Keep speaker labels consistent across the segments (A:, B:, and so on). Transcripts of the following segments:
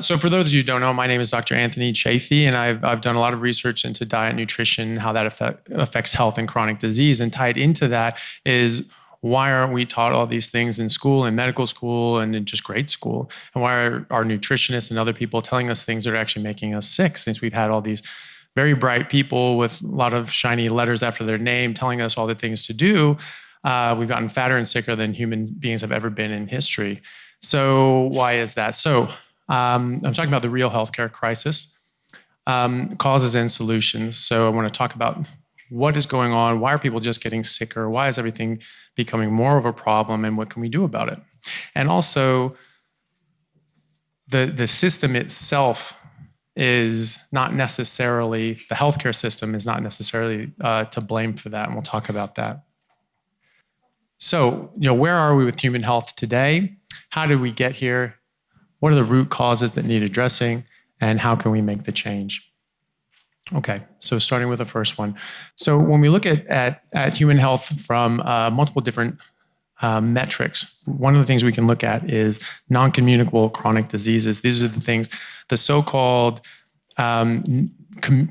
A: So for those of you who don't know, my name is Dr. Anthony Chaffee, and I've done a lot of research into diet, nutrition, how that affects health and chronic disease. And tied into that is, why aren't we taught all these things in school, in medical school, and in just grade school? And why are our nutritionists and other people telling us things that are actually making us sick, since we've had all these very bright people with a lot of shiny letters after their name telling us all the things to do? We've gotten fatter and sicker than human beings have ever been in history. So why is that? So I'm talking about the real healthcare crisis, causes and solutions. So I want to talk about what is going on. Why are people just getting sicker? Why is everything becoming more of a problem, and what can we do about it? And also, the system itself is not necessarily, the healthcare system is not necessarily to blame for that, and we'll talk about that. So, where are we with human health today? How did we get here? What are the root causes that need addressing, and how can we make the change? Okay, so starting with the first one. So when we look at human health from multiple different metrics, one of the things we can look at is non-communicable chronic diseases. These are the things, the so-called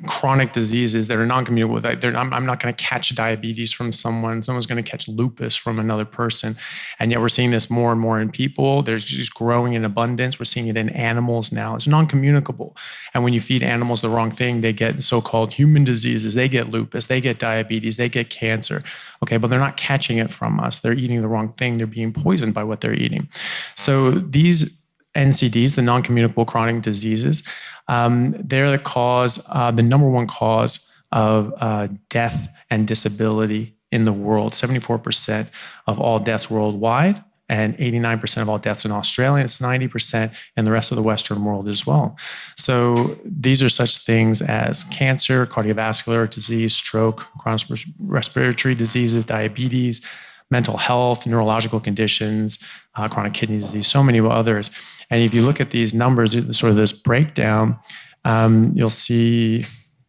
A: chronic diseases that are non-communicable. I'm not going to catch diabetes from someone. Someone's going to catch lupus from another person. And yet we're seeing this more and more in people. There's just growing in abundance. We're seeing it in animals now. It's non-communicable. And when you feed animals the wrong thing, they get so-called human diseases. They get lupus. They get diabetes. They get cancer. Okay, but they're not catching it from us. They're eating the wrong thing. They're being poisoned by what they're eating. So these NCDs, the non-communicable chronic diseases, they're the cause, the number one cause of death and disability in the world. 74% of all deaths worldwide, and 89% of all deaths in Australia. It's 90% in the rest of the Western world as well. So these are such things as cancer, cardiovascular disease, stroke, chronic respiratory diseases, diabetes, mental health, neurological conditions, chronic kidney disease, so many others. And if you look at these numbers, sort of this breakdown, you'll see,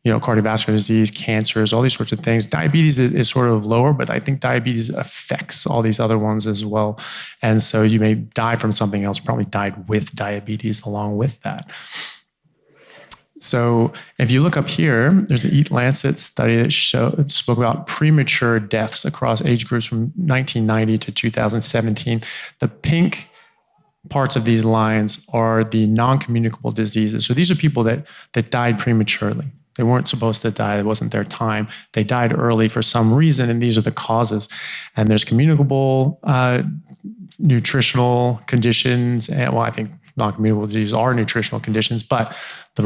A: cardiovascular disease, cancers, all these sorts of things. Diabetes is sort of lower, but I think diabetes affects all these other ones as well. And so you may die from something else, probably died with diabetes along with that. So if you look up here, there's the Eat Lancet study that spoke about premature deaths across age groups from 1990 to 2017. The pink parts of these lines are the non-communicable diseases. So these are people that died prematurely. They weren't supposed to die. It wasn't their time. They died early for some reason, and these are the causes. And there's communicable nutritional conditions. And, I think non-communicable diseases are nutritional conditions, but the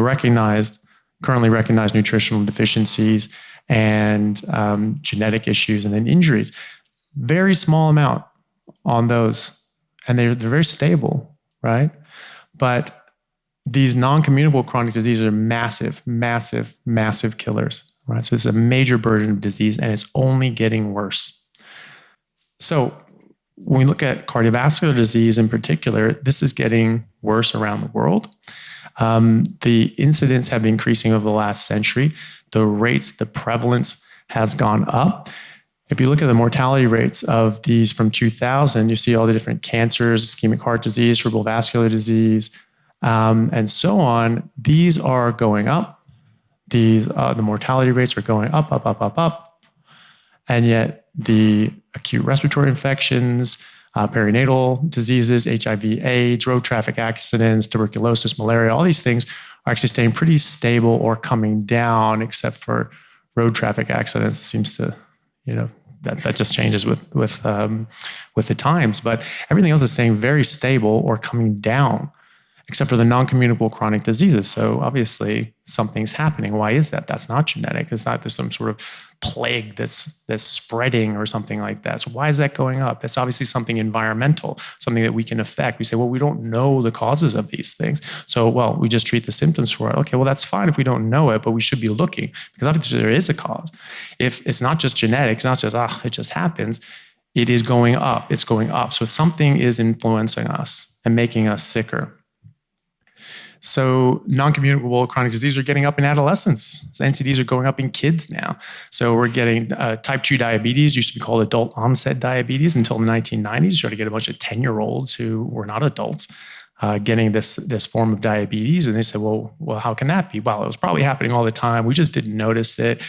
A: currently recognized nutritional deficiencies and genetic issues, and then injuries. Very small amount on those. And they're very stable, right? But these non-communicable chronic diseases are massive, massive, massive killers, right? So it's a major burden of disease, and it's only getting worse. So when we look at cardiovascular disease in particular, this is getting worse around the world. The incidents have been increasing over the last century. The rates, the prevalence has gone up. If you look at the mortality rates of these from 2000, you see all the different cancers, ischemic heart disease, cerebral vascular disease, and so on. These are going up. The mortality rates are going up, up, up, up, up. And yet the acute respiratory infections, perinatal diseases, HIV, AIDS, road traffic accidents, tuberculosis, malaria, all these things are actually staying pretty stable or coming down, except for road traffic accidents. It seems to, that just changes with the times. But everything else is staying very stable or coming down, except for the non-communicable chronic diseases. So obviously something's happening. Why is that? That's not genetic. It's not there's some sort of plague that's spreading or something like that. So why is that going up? That's obviously something environmental, something that we can affect. We say, well, we don't know the causes of these things. So, we just treat the symptoms for it. Okay, well, that's fine if we don't know it, but we should be looking, because obviously there is a cause. If it's not just genetic, it's not just, it just happens. It is going up. It's going up. So something is influencing us and making us sicker. So non-communicable chronic diseases are getting up in adolescence. So NCDs are going up in kids now. So we're getting type 2 diabetes, used to be called adult onset diabetes until the 1990s. You started to get a bunch of 10-year-olds who were not adults getting this form of diabetes. And they said, well, how can that be? Well, it was probably happening all the time. We just didn't notice it.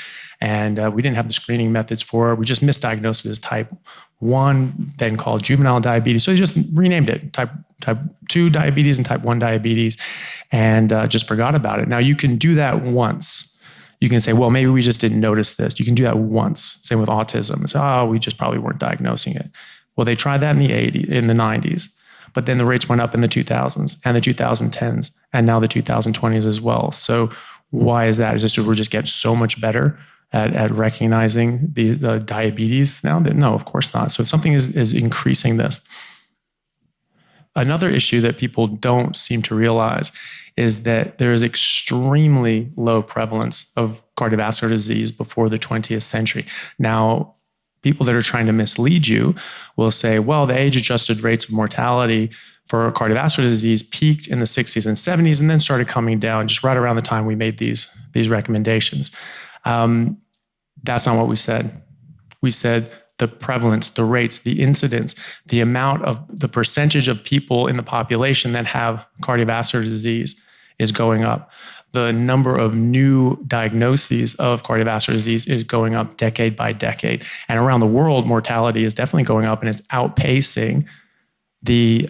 A: And we didn't have the screening methods for it. We just misdiagnosed it as type 1, then called juvenile diabetes. So they just renamed it type 2 diabetes and type 1 diabetes, and just forgot about it. Now, you can do that once. You can say, well, maybe we just didn't notice this. You can do that once. Same with autism. It's, we just probably weren't diagnosing it. Well, they tried that in the 90s, but then the rates went up in the 2000s and the 2010s, and now the 2020s as well. So why is that? Is this we're just getting so much better at recognizing the diabetes now? No, of course not. So something is increasing this. Another issue that people don't seem to realize is that there is extremely low prevalence of cardiovascular disease before the 20th century. Now, people that are trying to mislead you will say, well, the age-adjusted rates of mortality for cardiovascular disease peaked in the 60s and 70s and then started coming down just right around the time we made these recommendations. That's not what we said. We said the prevalence, the rates, the incidence, the amount of the percentage of people in the population that have cardiovascular disease is going up. The number of new diagnoses of cardiovascular disease is going up decade by decade. And around the world, mortality is definitely going up, and it's outpacing the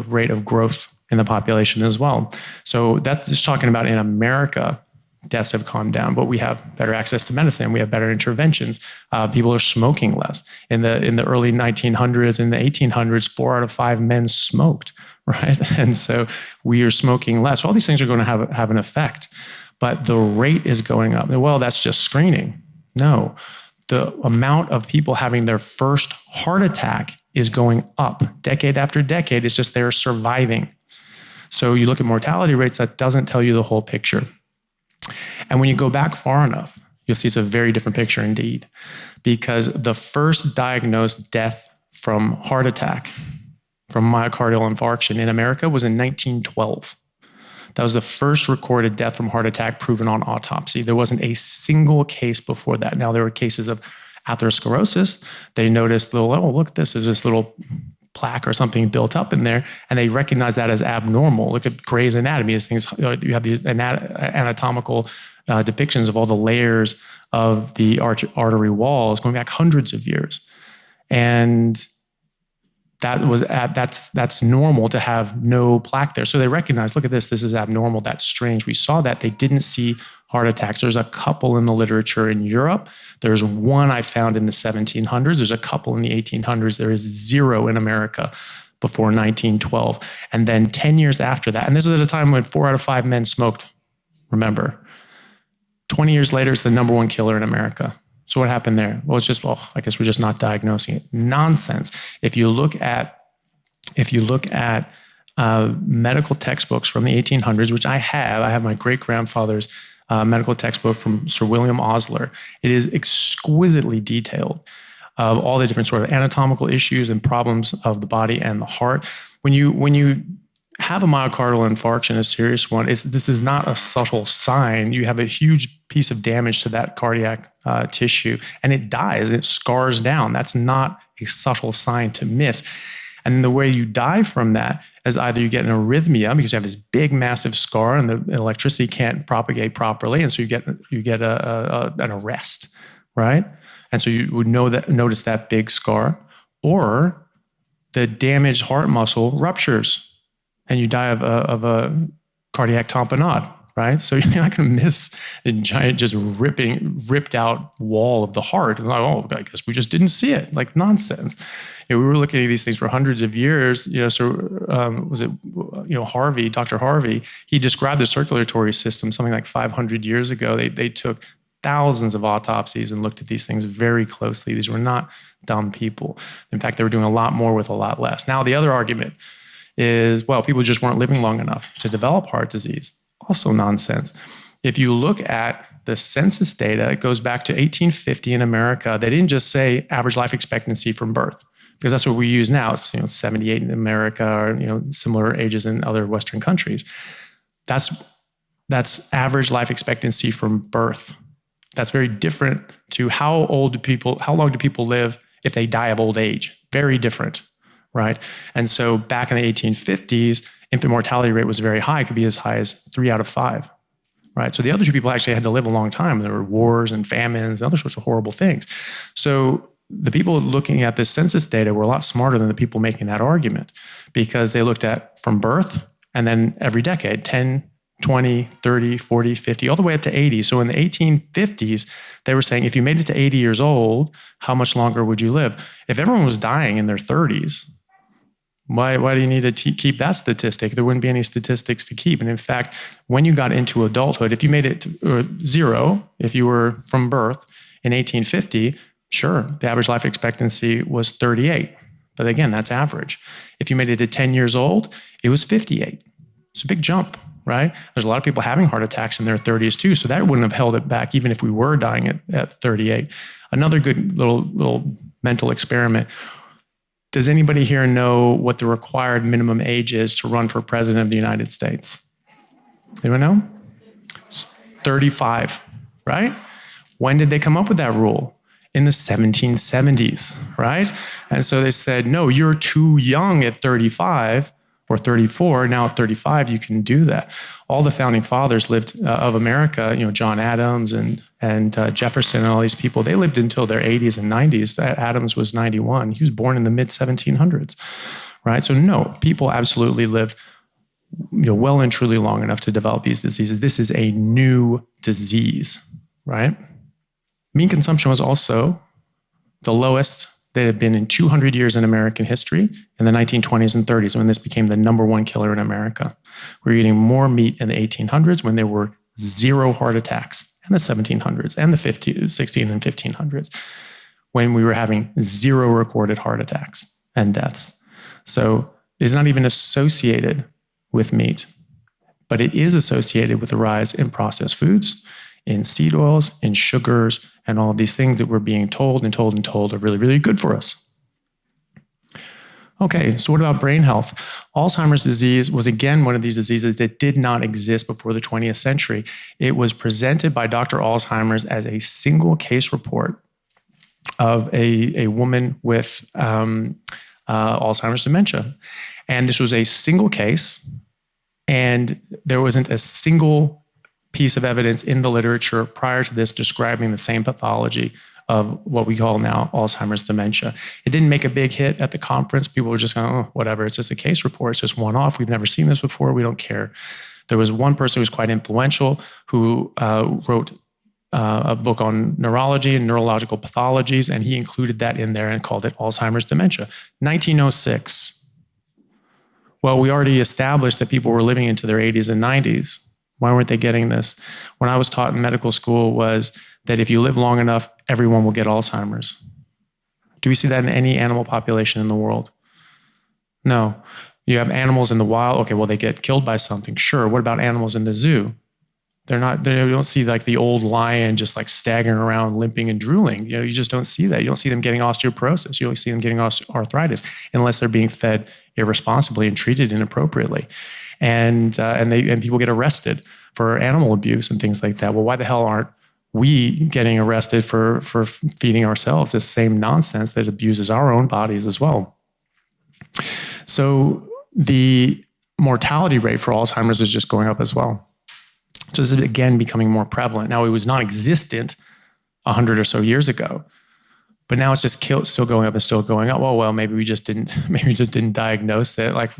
A: rate of growth in the population as well. So that's just talking about in America. Deaths have calmed down, but we have better access to medicine. We have better interventions. People are smoking less. In the early 1900s, in the 1800s, 4 out of 5 men smoked, right? And so we are smoking less. All these things are going to have an effect, but the rate is going up. Well, that's just screening. No, the amount of people having their first heart attack is going up decade after decade. It's just they're surviving. So you look at mortality rates, that doesn't tell you the whole picture. And when you go back far enough, you'll see it's a very different picture indeed, because the first diagnosed death from heart attack, from myocardial infarction in America was in 1912. That was the first recorded death from heart attack proven on autopsy. There wasn't a single case before that. Now, there were cases of atherosclerosis. They noticed, look, this is this little plaque or something built up in there, and they recognize that as abnormal. Look at Gray's Anatomy. These things, you have these anatomical depictions of all the layers of the artery walls going back hundreds of years, and that's normal to have no plaque there. So they recognize, look at this is abnormal. That's strange. We saw that. They didn't see heart attacks. There's a couple in the literature in Europe. There's one I found in the 1700s. There's a couple in the 1800s. There is 0 in America before 1912. And then 10 years after that, and this is at a time when 4 out of 5 men smoked, remember. 20 years later, it's the number 1 killer in America. So what happened there? Well, it's just, I guess we're just not diagnosing it. Nonsense. If you look at medical textbooks from the 1800s, which I have my great-grandfather's medical textbook from Sir William Osler. It is exquisitely detailed of all the different sort of anatomical issues and problems of the body and the heart. When you have a myocardial infarction, a serious one, this is not a subtle sign. You have a huge piece of damage to that cardiac tissue, and it dies, it scars down. That's not a subtle sign to miss. And the way you die from that is either you get an arrhythmia because you have this big, massive scar and the electricity can't propagate properly, and so you get an arrest, right? And so you would notice that big scar, or the damaged heart muscle ruptures, and you die of a cardiac tamponade, right? So you're not going to miss a giant, just ripped out wall of the heart. And I guess we just didn't see it. Like, nonsense. We were looking at these things for hundreds of years. Was it Harvey, Dr. Harvey? He described the circulatory system something like 500 years ago. They took thousands of autopsies and looked at these things very closely. These were not dumb people. In fact, they were doing a lot more with a lot less. Now, the other argument is, well, people just weren't living long enough to develop heart disease. Also nonsense. If you look at the census data, it goes back to 1850 in America. They didn't just say average life expectancy from birth, because that's what we use now. It's 78 in America, or similar ages in other Western countries. That's average life expectancy from birth. That's very different to how long do people live if they die of old age? Very different, right? And so back in the 1850s, infant mortality rate was very high. It could be as high as 3 out of 5, right? So the other two people actually had to live a long time. There were wars and famines and other sorts of horrible things. So the people looking at this census data were a lot smarter than the people making that argument, because they looked at from birth and then every decade, 10, 20, 30, 40, 50, all the way up to 80. So in the 1850s, they were saying, if you made it to 80 years old, how much longer would you live? If everyone was dying in their 30s, why do you need to keep that statistic? There wouldn't be any statistics to keep. And in fact, when you got into adulthood, if you made it to 0, if you were from birth in 1850, sure, the average life expectancy was 38. But again, that's average. If you made it to 10 years old, it was 58. It's a big jump, right? There's a lot of people having heart attacks in their 30s too, so that wouldn't have held it back even if we were dying at 38. Another good little mental experiment. Does anybody here know what the required minimum age is to run for president of the United States? Anyone know? It's 35, right? When did they come up with that rule? In the 1770s, right? And so they said, no, you're too young at 35 or 34. Now at 35, you can do that. All the founding fathers lived of America, John Adams and Jefferson and all these people, they lived until their 80s and 90s. Adams was 91. He was born in the mid 1700s, right? So no, people absolutely lived well and truly long enough to develop these diseases. This is a new disease, right? Meat consumption was also the lowest that had been in 200 years in American history in the 1920s and 30s, when this became the #1 killer in America. We were eating more meat in the 1800s when there were 0 heart attacks, in the 1700s and the 16 and 1500s, when we were having 0 recorded heart attacks and deaths. So it's not even associated with meat, but it is associated with the rise in processed foods, in seed oils, in sugars, and all of these things that we're being told are really, really good for us. Okay, so what about brain health? Alzheimer's disease was again one of these diseases that did not exist before the 20th century. It was presented by Dr. Alzheimer's as a single case report of a woman with Alzheimer's dementia. And this was a single case, and there wasn't a single piece of evidence in the literature prior to this describing the same pathology of what we call now Alzheimer's dementia. It didn't make a big hit at the conference. People were just going, oh, whatever, it's just a case report, it's just one-off, we've never seen this before, we don't care. There was one person who was quite influential who wrote a book on neurology and neurological pathologies, and he included that in there and called it Alzheimer's dementia. 1906. Well, we already established that people were living into their 80s and 90s. Why weren't they getting this? When I was taught in medical school was that if you live long enough, everyone will get Alzheimer's. Do we see that in any animal population in the world? No. You have animals in the wild, okay, well, they get killed by something, sure. What about animals in the zoo? You don't see like the old lion just like staggering around, limping and drooling. You just don't see that. You don't see them getting osteoporosis. You don't see them getting arthritis unless they're being fed irresponsibly and treated inappropriately. And people get arrested for animal abuse and things like that. Well, why the hell aren't we getting arrested for feeding ourselves this same nonsense that abuses our own bodies as well? So the mortality rate for Alzheimer's is just going up as well. So this is again becoming more prevalent. Now, it was non-existent 100 or so years ago, but now it's just still going up and still going up. Well, maybe we just didn't diagnose it. Like,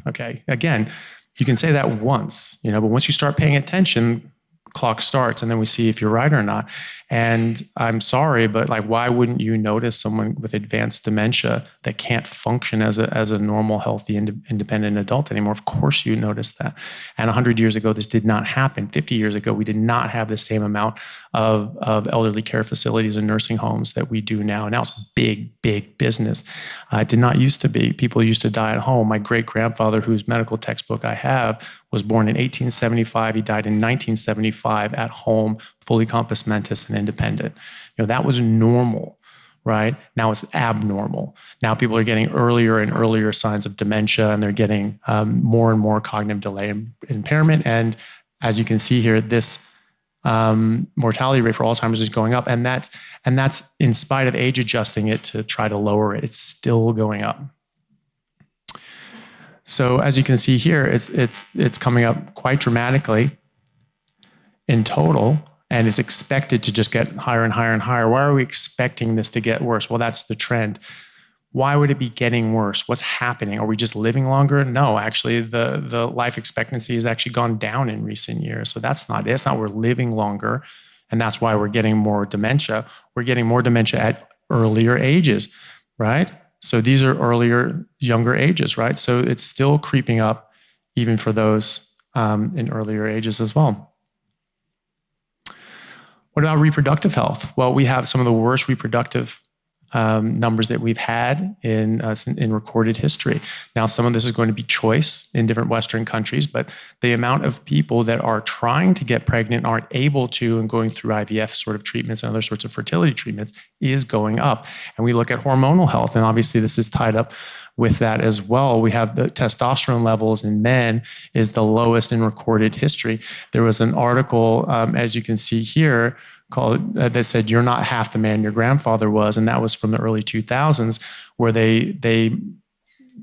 A: okay, again, you can say that once, but once you start paying attention, clock starts, and then we see if you're right or not. And I'm sorry, but like, why wouldn't you notice someone with advanced dementia that can't function as a normal, healthy, independent adult anymore? Of course you notice that. And 100 years ago, this did not happen. 50 years ago, we did not have the same amount of elderly care facilities and nursing homes that we do now. Now it's big, big business. It did not used to be. People used to die at home. My great-grandfather, whose medical textbook I have, was born in 1875. He died in 1975 at home, fully compos mentis and independent. That was normal, right? Now it's abnormal. Now people are getting earlier and earlier signs of dementia, and they're getting more and more cognitive delay and impairment. And as you can see here, this mortality rate for Alzheimer's is going up, and that's in spite of age adjusting it to try to lower it. It's still going up. So as you can see here, it's coming up quite dramatically in total, and it's expected to just get higher and higher and higher. Why are we expecting this to get worse? Well, that's the trend. Why would it be getting worse? What's happening? Are we just living longer? No, actually, the life expectancy has actually gone down in recent years. So that's not it. It's not we're living longer, and that's why we're getting more dementia. We're getting more dementia at earlier ages, right? So these are earlier, younger ages, right? So it's still creeping up even for those in earlier ages as well. What about reproductive health? Well, we have some of the worst reproductive numbers that we've had in recorded history. Now, some of this is going to be choice in different Western countries, but the amount of people that are trying to get pregnant, aren't able to, and going through IVF sort of treatments and other sorts of fertility treatments is going up. And we look at hormonal health, and obviously this is tied up with that as well. We have the testosterone levels in men is the lowest in recorded history. There was an article, as you can see here, called that said, "You're not half the man your grandfather was," and that was from the early 2000s, where they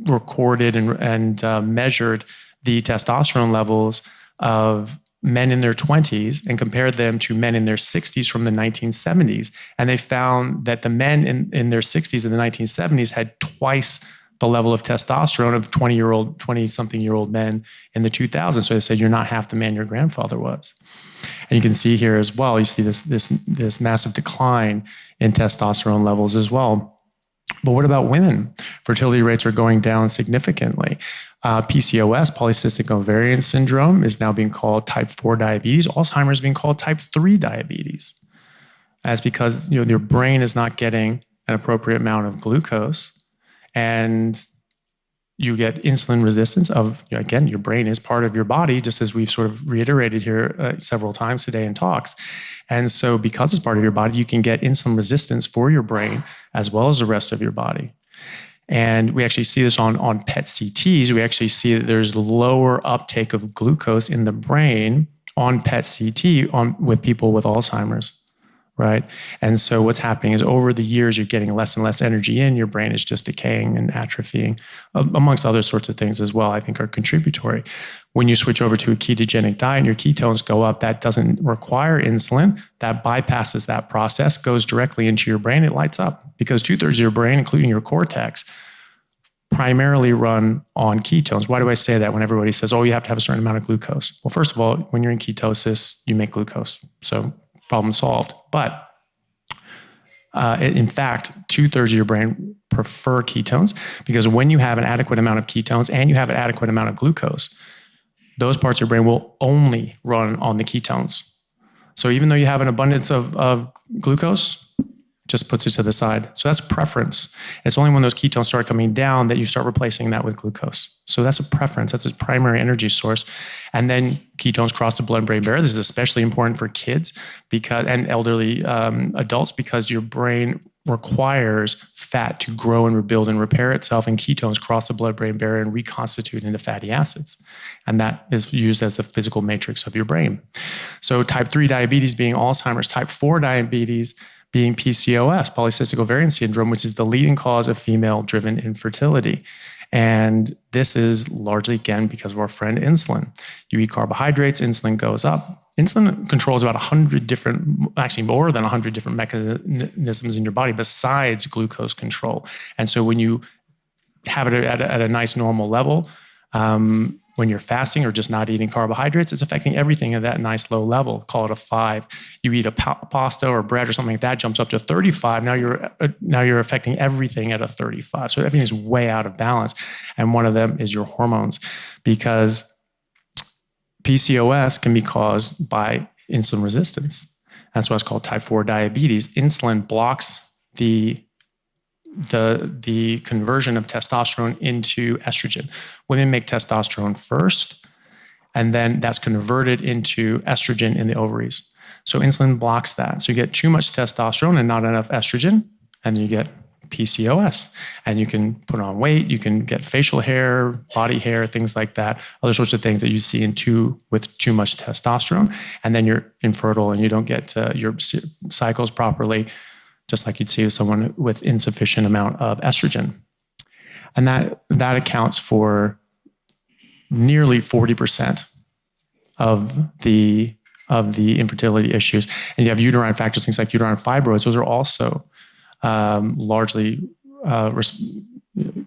A: recorded and measured the testosterone levels of men in their 20s and compared them to men in their 60s from the 1970s, and they found that the men in their 60s in the 1970s had twice the level of testosterone of 20-something-year-old men in the 2000s. So they said, you're not half the man your grandfather was. And you can see here as well, you see this massive decline in testosterone levels as well. But what about women? Fertility rates are going down significantly. PCOS, polycystic ovarian syndrome, is now being called type 4 diabetes. Alzheimer's is being called type 3 diabetes. That's because your brain is not getting an appropriate amount of glucose, and you get insulin resistance again, your brain is part of your body, just as we've sort of reiterated here several times today in talks. And so because it's part of your body, you can get insulin resistance for your brain as well as the rest of your body. And we actually see this on PET CTs. We actually see that there's lower uptake of glucose in the brain on PET CT with people with Alzheimer's. Right. And so what's happening is over the years, you're getting less and less energy in, your brain is just decaying and atrophying, amongst other sorts of things as well, I think are contributory. When you switch over to a ketogenic diet and your ketones go up, that doesn't require insulin, that bypasses that process, goes directly into your brain, it lights up, because 2/3 of your brain, including your cortex, primarily run on ketones. Why do I say that when everybody says, oh, you have to have a certain amount of glucose? Well, first of all, when you're in ketosis, you make glucose. So problem solved. But in fact, 2/3 of your brain prefer ketones, because when you have an adequate amount of ketones and you have an adequate amount of glucose, those parts of your brain will only run on the ketones. So even though you have an abundance of glucose, just puts it to the side. So that's a preference. It's only when those ketones start coming down that you start replacing that with glucose. So that's a preference. That's a primary energy source. And then ketones cross the blood-brain barrier. This is especially important for kids and elderly adults, because your brain requires fat to grow and rebuild and repair itself, and ketones cross the blood-brain barrier and reconstitute into fatty acids. And that is used as the physical matrix of your brain. So type 3 diabetes being Alzheimer's, type 4 diabetes being PCOS, polycystic ovarian syndrome, which is the leading cause of female-driven infertility. And this is largely, again, because of our friend insulin. You eat carbohydrates, insulin goes up. Insulin controls about 100 different, actually more than 100 different mechanisms in your body besides glucose control. And so when you have it at a nice normal level, when you're fasting or just not eating carbohydrates, it's affecting everything at that nice low level. Call it a 5. You eat a pasta or bread or something like that, jumps up to 35. Now you're affecting everything at a 35. So everything is way out of balance. And one of them is your hormones, because PCOS can be caused by insulin resistance. That's why it's called type 4 diabetes. Insulin blocks the conversion of testosterone into estrogen. Women make testosterone first, and then that's converted into estrogen in the ovaries. So insulin blocks that. So you get too much testosterone and not enough estrogen, and you get PCOS. And you can put on weight, you can get facial hair, body hair, things like that, other sorts of things that you see with too much testosterone. And then you're infertile and you don't get your cycles properly, just like you'd see with someone with insufficient amount of estrogen. And that accounts for nearly 40% of the infertility issues. And you have uterine factors, things like uterine fibroids. Those are also largely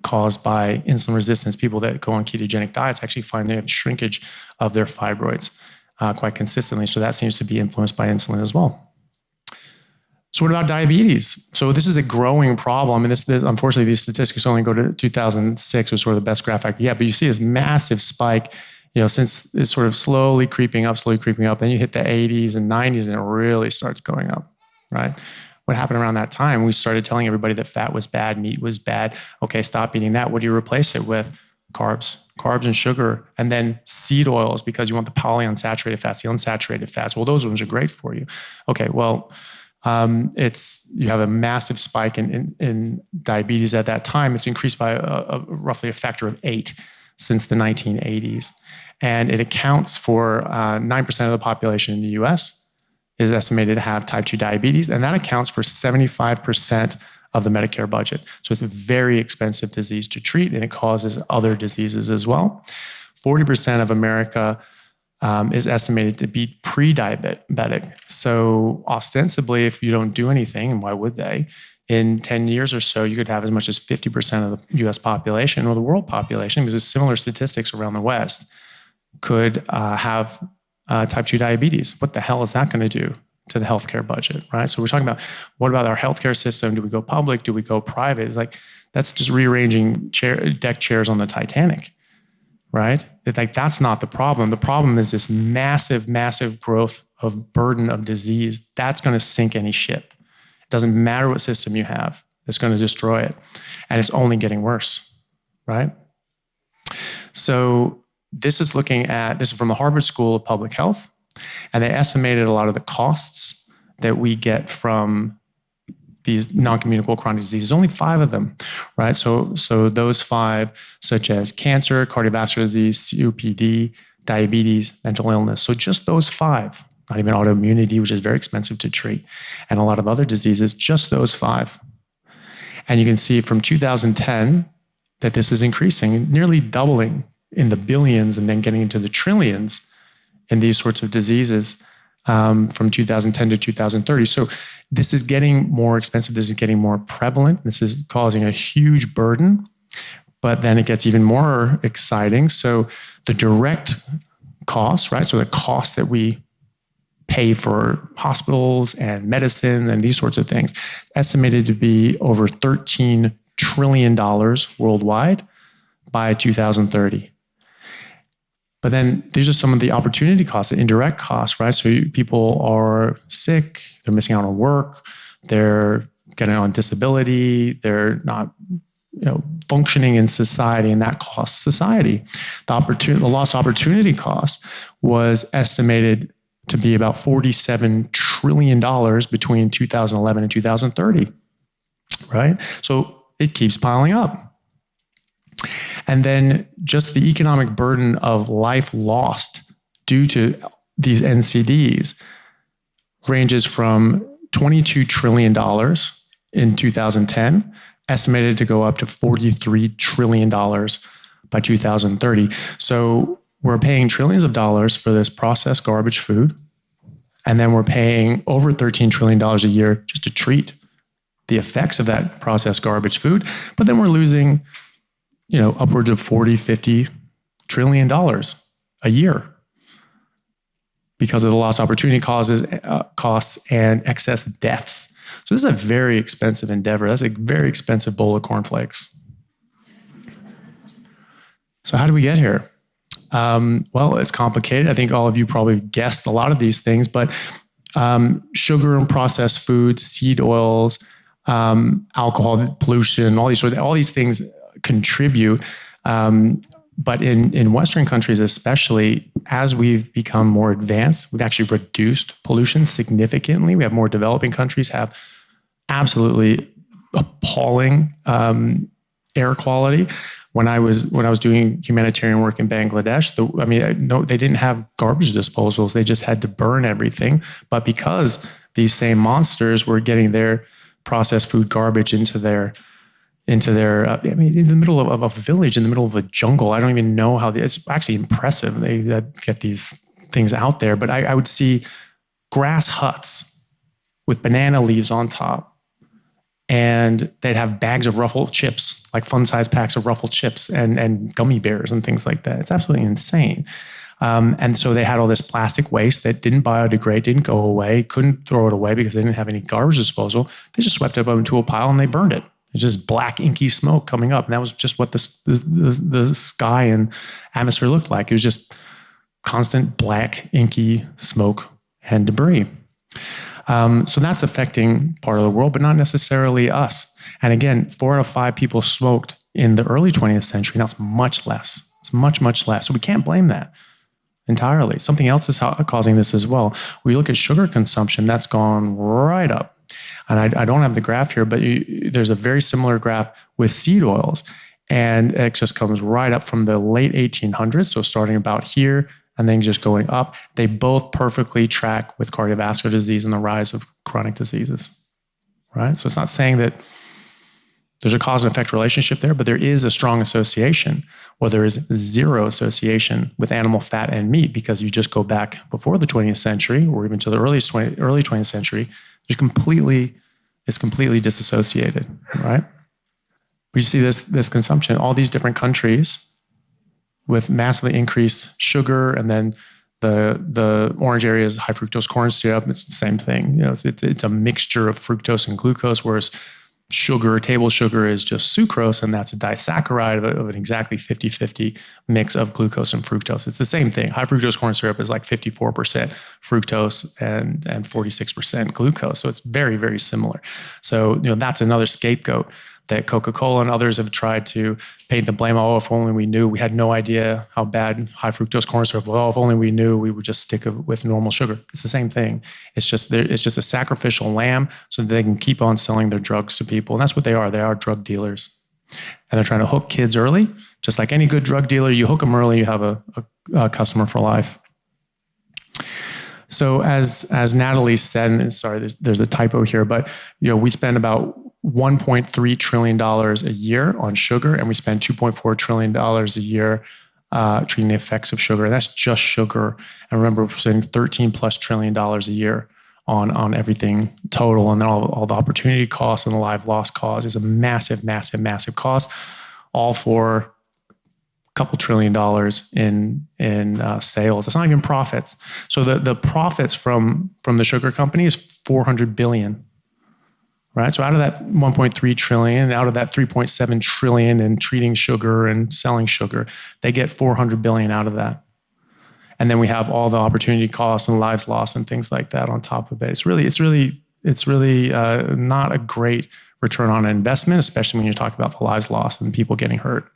A: caused by insulin resistance. People that go on ketogenic diets actually find they have shrinkage of their fibroids quite consistently. So that seems to be influenced by insulin as well. So what about diabetes? So this is a growing problem. And this unfortunately, these statistics only go to 2006, was sort of the best graph I could get. But you see this massive spike, since it's sort of slowly creeping up. Then you hit the 80s and 90s and it really starts going up, right? What happened around that time? We started telling everybody that fat was bad, meat was bad. Okay, stop eating that. What do you replace it with? Carbs and sugar, and then seed oils, because you want the polyunsaturated fats, the unsaturated fats. Well, those ones are great for you. Okay, well, you have a massive spike in diabetes at that time. It's increased by roughly a factor of 8 since the 1980s. And it accounts for 9% of the population in the US is estimated to have type 2 diabetes, and that accounts for 75% of the Medicare budget. So it's a very expensive disease to treat, and it causes other diseases as well. 40% of America is estimated to be pre-diabetic. So ostensibly, if you don't do anything, and why would they, in 10 years or so, you could have as much as 50% of the US population or the world population, because there's similar statistics around the West, could have type 2 diabetes. What the hell is that going to do to the healthcare budget, right? So we're talking about, what about our healthcare system? Do we go public? Do we go private? It's like, that's just rearranging deck chairs on the Titanic, right? That's not the problem. The problem is this massive, massive growth of burden of disease. That's going to sink any ship. It doesn't matter what system you have. It's going to destroy it. And it's only getting worse, right? So this is from the Harvard School of Public Health, and they estimated a lot of the costs that we get from these non-communicable chronic diseases. Only 5 of them, right? So those 5, such as cancer, cardiovascular disease, COPD, diabetes, mental illness. So just those 5, not even autoimmunity, which is very expensive to treat, and a lot of other diseases, just those 5. And you can see from 2010 that this is increasing, nearly doubling in the billions and then getting into the trillions in these sorts of diseases from 2010 to 2030. So this is getting more expensive. This is getting more prevalent. This is causing a huge burden, but then it gets even more exciting. So the direct costs, right? So the costs that we pay for hospitals and medicine and these sorts of things, estimated to be over $13 trillion worldwide by 2030. But then these are some of the opportunity costs, the indirect costs, right? So people are sick, they're missing out on work, they're getting on disability, they're not functioning in society, and that costs society. The lost opportunity cost was estimated to be about $47 trillion between 2011 and 2030, right? So it keeps piling up. And then just the economic burden of life lost due to these NCDs ranges from $22 trillion in 2010, estimated to go up to $43 trillion by 2030. So we're paying trillions of dollars for this processed garbage food, and then we're paying over $13 trillion a year just to treat the effects of that processed garbage food. But then we're losing upwards of $40-50 trillion a year because of the lost opportunity costs and excess deaths. So this is a very expensive endeavor. That's a very expensive bowl of cornflakes. So how do we get here? Well, it's complicated. I think all of you probably guessed a lot of these things, but sugar and processed foods, seed oils, alcohol, pollution, all these things contribute. But in Western countries especially, as we've become more advanced, we've actually reduced pollution significantly. We have more developing countries have absolutely appalling air quality. When I was doing humanitarian work in Bangladesh, they didn't have garbage disposals. They just had to burn everything. But because these same monsters were getting their processed food garbage into their into their, in the middle of a village, in the middle of a jungle. I don't even know how, it's actually impressive. They get these things out there, but I would see grass huts with banana leaves on top. And they'd have bags of Ruffled chips, like fun-sized packs of Ruffled chips and gummy bears and things like that. It's absolutely insane. And so they had all this plastic waste that didn't biodegrade, didn't go away, couldn't throw it away because they didn't have any garbage disposal. They just swept it up into a pile and they burned it. It's just black, inky smoke coming up. And that was just what the sky and atmosphere looked like. It was just constant black, inky smoke and debris. So that's affecting part of the world, but not necessarily us. And again, 4 out of 5 people smoked in the early 20th century. Now it's much less. It's much, much less. So we can't blame that entirely. Something else is causing this as well. We look at sugar consumption, that's gone right up. And I don't have the graph here, but there's a very similar graph with seed oils. And it just comes right up from the late 1800s. So starting about here, and then just going up. They both perfectly track with cardiovascular disease and the rise of chronic diseases, right? So it's not saying that there's a cause and effect relationship there, but there is a strong association, or there is zero association with animal fat and meat, because you just go back before the 20th century, or even to the early 20th century, it's completely disassociated, right? But you see this consumption, all these different countries with massively increased sugar, and then the orange area is high fructose corn syrup. It's the same thing. It's a mixture of fructose and glucose, whereas sugar, table sugar, is just sucrose, and that's a disaccharide of an exactly 50-50 mix of glucose and fructose. It's the same thing. High fructose corn syrup is like 54% fructose and 46% glucose. So it's very, very similar. So that's another scapegoat that Coca-Cola and others have tried to paint the blame. Oh, if only we knew. We had no idea how bad high fructose corn syrup was. Oh, if only we knew, we would just stick with normal sugar. It's the same thing. It's just a sacrificial lamb so that they can keep on selling their drugs to people. And that's what they are. They are drug dealers. And they're trying to hook kids early. Just like any good drug dealer, you hook them early, you have a customer for life. So as Natalie said, and sorry, there's a typo here, but we spend about $1.3 trillion a year on sugar, and we spend $2.4 trillion a year treating the effects of sugar. And that's just sugar. And remember, we're spending $13+ trillion a year on everything total, and then all the opportunity costs and the life loss cost is a massive, massive, massive cost, all for couple $1 trillion in sales. It's not even profits. So the profits from the sugar company is $400 billion, right? So out of that 1.3 trillion, out of that 3.7 trillion in treating sugar and selling sugar, they get 400 billion out of that. And then we have all the opportunity costs and lives lost and things like that on top of it. It's really not a great return on investment, especially when you talk about the lives lost and people getting hurt.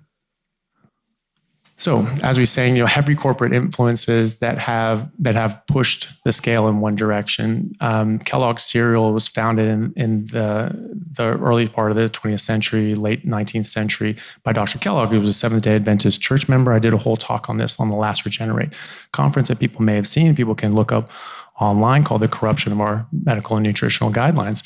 A: So, as we were saying, heavy corporate influences that have pushed the scale in one direction. Kellogg's cereal was founded in the early part of the 20th century, late 19th century, by Dr. Kellogg, who was a Seventh-day Adventist church member. I did a whole talk on this on the last Regenerate conference that people may have seen. People can look up online, called The Corruption of Our Medical and Nutritional Guidelines.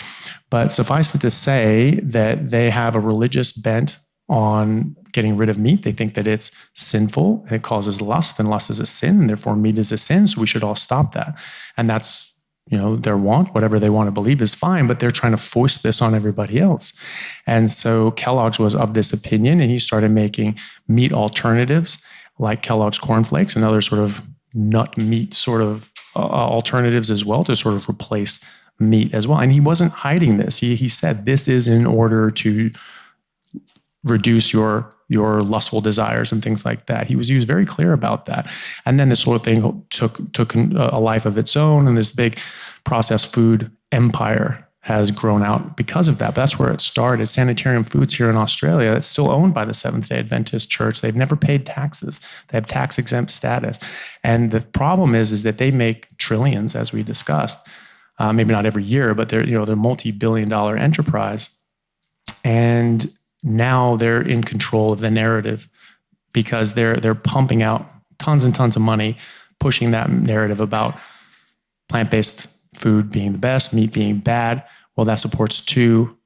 A: But suffice it to say that they have a religious bent on getting rid of meat. They think that it's sinful, it causes lust, and lust is a sin, and therefore meat is a sin, so we should all stop that. And that's, their want, whatever they want to believe is fine, but they're trying to force this on everybody else. And so Kellogg's was of this opinion, and he started making meat alternatives like Kellogg's Corn Flakes and other sort of nut meat sort of alternatives as well to sort of replace meat as well. And he wasn't hiding this. He said this is in order to reduce your lustful desires and things like that. He was very clear about that. And then this sort of thing took a life of its own, and this big processed food empire has grown out because of that. But that's where it started. Sanitarium Foods here in Australia, it's still owned by the Seventh-day Adventist Church. They've never paid taxes. They have tax-exempt status. And the problem is that they make trillions, as we discussed. Maybe not every year, but they're multi-billion-dollar enterprise. And now they're in control of the narrative because they're pumping out tons and tons of money, pushing that narrative about plant-based food being the best, meat being bad. Well, that supports two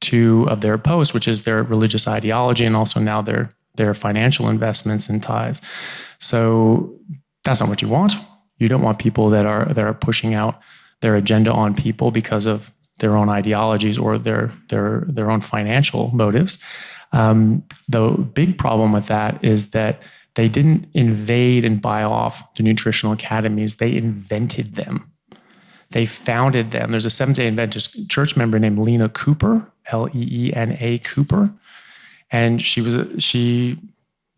A: two of their posts, which is their religious ideology and also now their financial investments and ties. So that's not what you want. You don't want people that are pushing out their agenda on people because of their own ideologies or their own financial motives. The big problem with that is that they didn't invade and buy off the nutritional academies. They invented them. They founded them. There's a Seventh-day Adventist church member named Lena Cooper, Leena Cooper, and she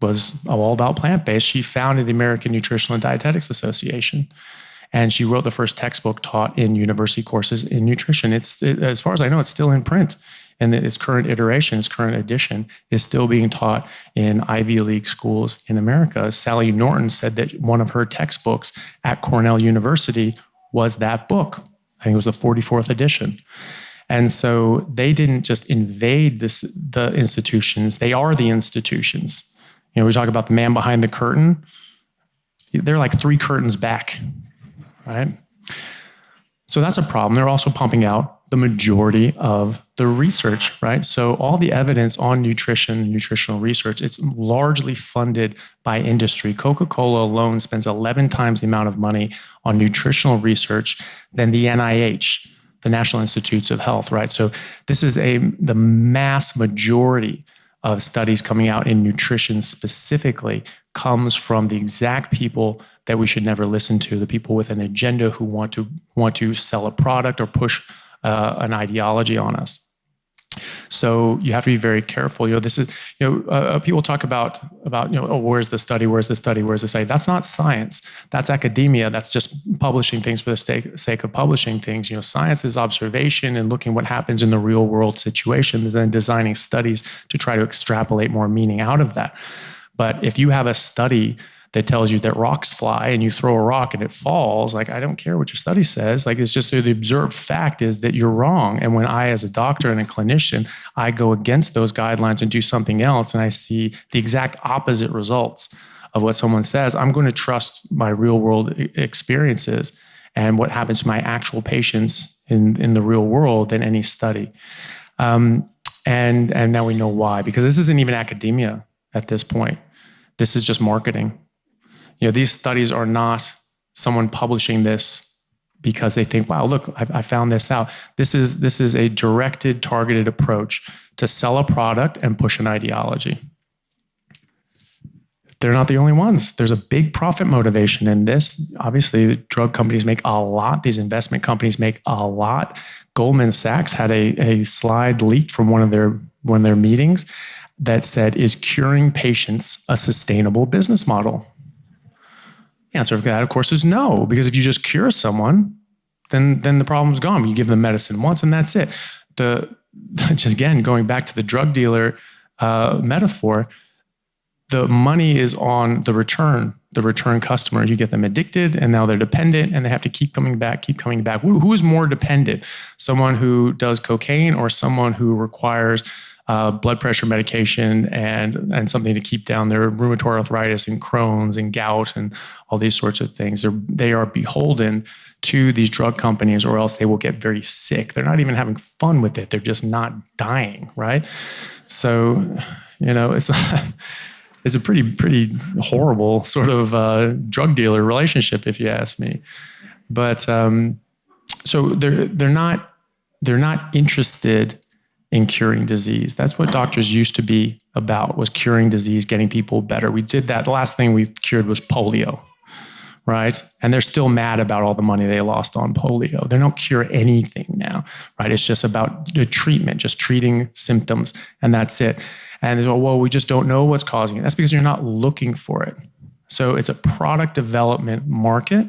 A: was all about plant-based. She founded the American Nutritional and Dietetics Association, and she wrote the first textbook taught in university courses in nutrition. As far as I know, it's still in print. And its current iteration, its current edition, is still being taught in Ivy League schools in America. Sally Norton said that one of her textbooks at Cornell University was that book. I think it was the 44th edition. And so they didn't just invade the institutions, they are the institutions. You know, we talk about the man behind the curtain. They're like 3 curtains back, right? So that's a problem. They're also pumping out the majority of the research, right? So all the evidence on nutrition, nutritional research, it's largely funded by industry. Coca-Cola alone spends 11 times the amount of money on nutritional research than the NIH, the National Institutes of Health, right? So this is the mass majority of studies coming out in nutrition specifically comes from the exact people that we should never listen to, the people with an agenda who want to sell a product or push an ideology on us. So you have to be very careful. You know, this is, people talk about, oh, where's the study? Where's the study? Where's the study? That's not science. That's academia. That's just publishing things for the sake of publishing things. You know, science is observation and looking what happens in the real world situations and then designing studies to try to extrapolate more meaning out of that. But if you have a study that tells you that rocks fly and you throw a rock and it falls, like, I don't care what your study says. Like, it's just the observed fact is that you're wrong. And when I, as a doctor and a clinician, I go against those guidelines and do something else, and I see the exact opposite results of what someone says, I'm going to trust my real world experiences and what happens to my actual patients in the real world than any study. And now we know why, because this isn't even academia at this point. This is just marketing. You know, these studies are not someone publishing this because they think, wow, look, I found this out. This is a directed, targeted approach to sell a product and push an ideology. They're not the only ones. There's a big profit motivation in this. Obviously, the drug companies make a lot. These investment companies make a lot. Goldman Sachs had a slide leaked from one of their meetings that said, is curing patients a sustainable business model? The answer to that, of course, is no, because if you just cure someone, then the problem's gone. You give them medicine once and that's it. Just again, going back to the drug dealer metaphor, the money is on the return customer. You get them addicted and now they're dependent and they have to keep coming back. Who is more dependent? Someone who does cocaine or someone who requires blood pressure medication and something to keep down their rheumatoid arthritis and Crohn's and gout and all these sorts of things. They are beholden to these drug companies or else they will get very sick. They're not even having fun with it. They're just not dying, right? So, it's a pretty horrible sort of drug dealer relationship, if you ask me. But so they're not interested in curing disease. That's what doctors used to be about, was curing disease, getting people better. We did that. The last thing we cured was polio, right? And they're still mad about all the money they lost on polio. They don't cure anything now, right? It's just about the treatment, just treating symptoms, and that's it. And they go, well, we just don't know what's causing it. That's because you're not looking for it. So it's a product development market,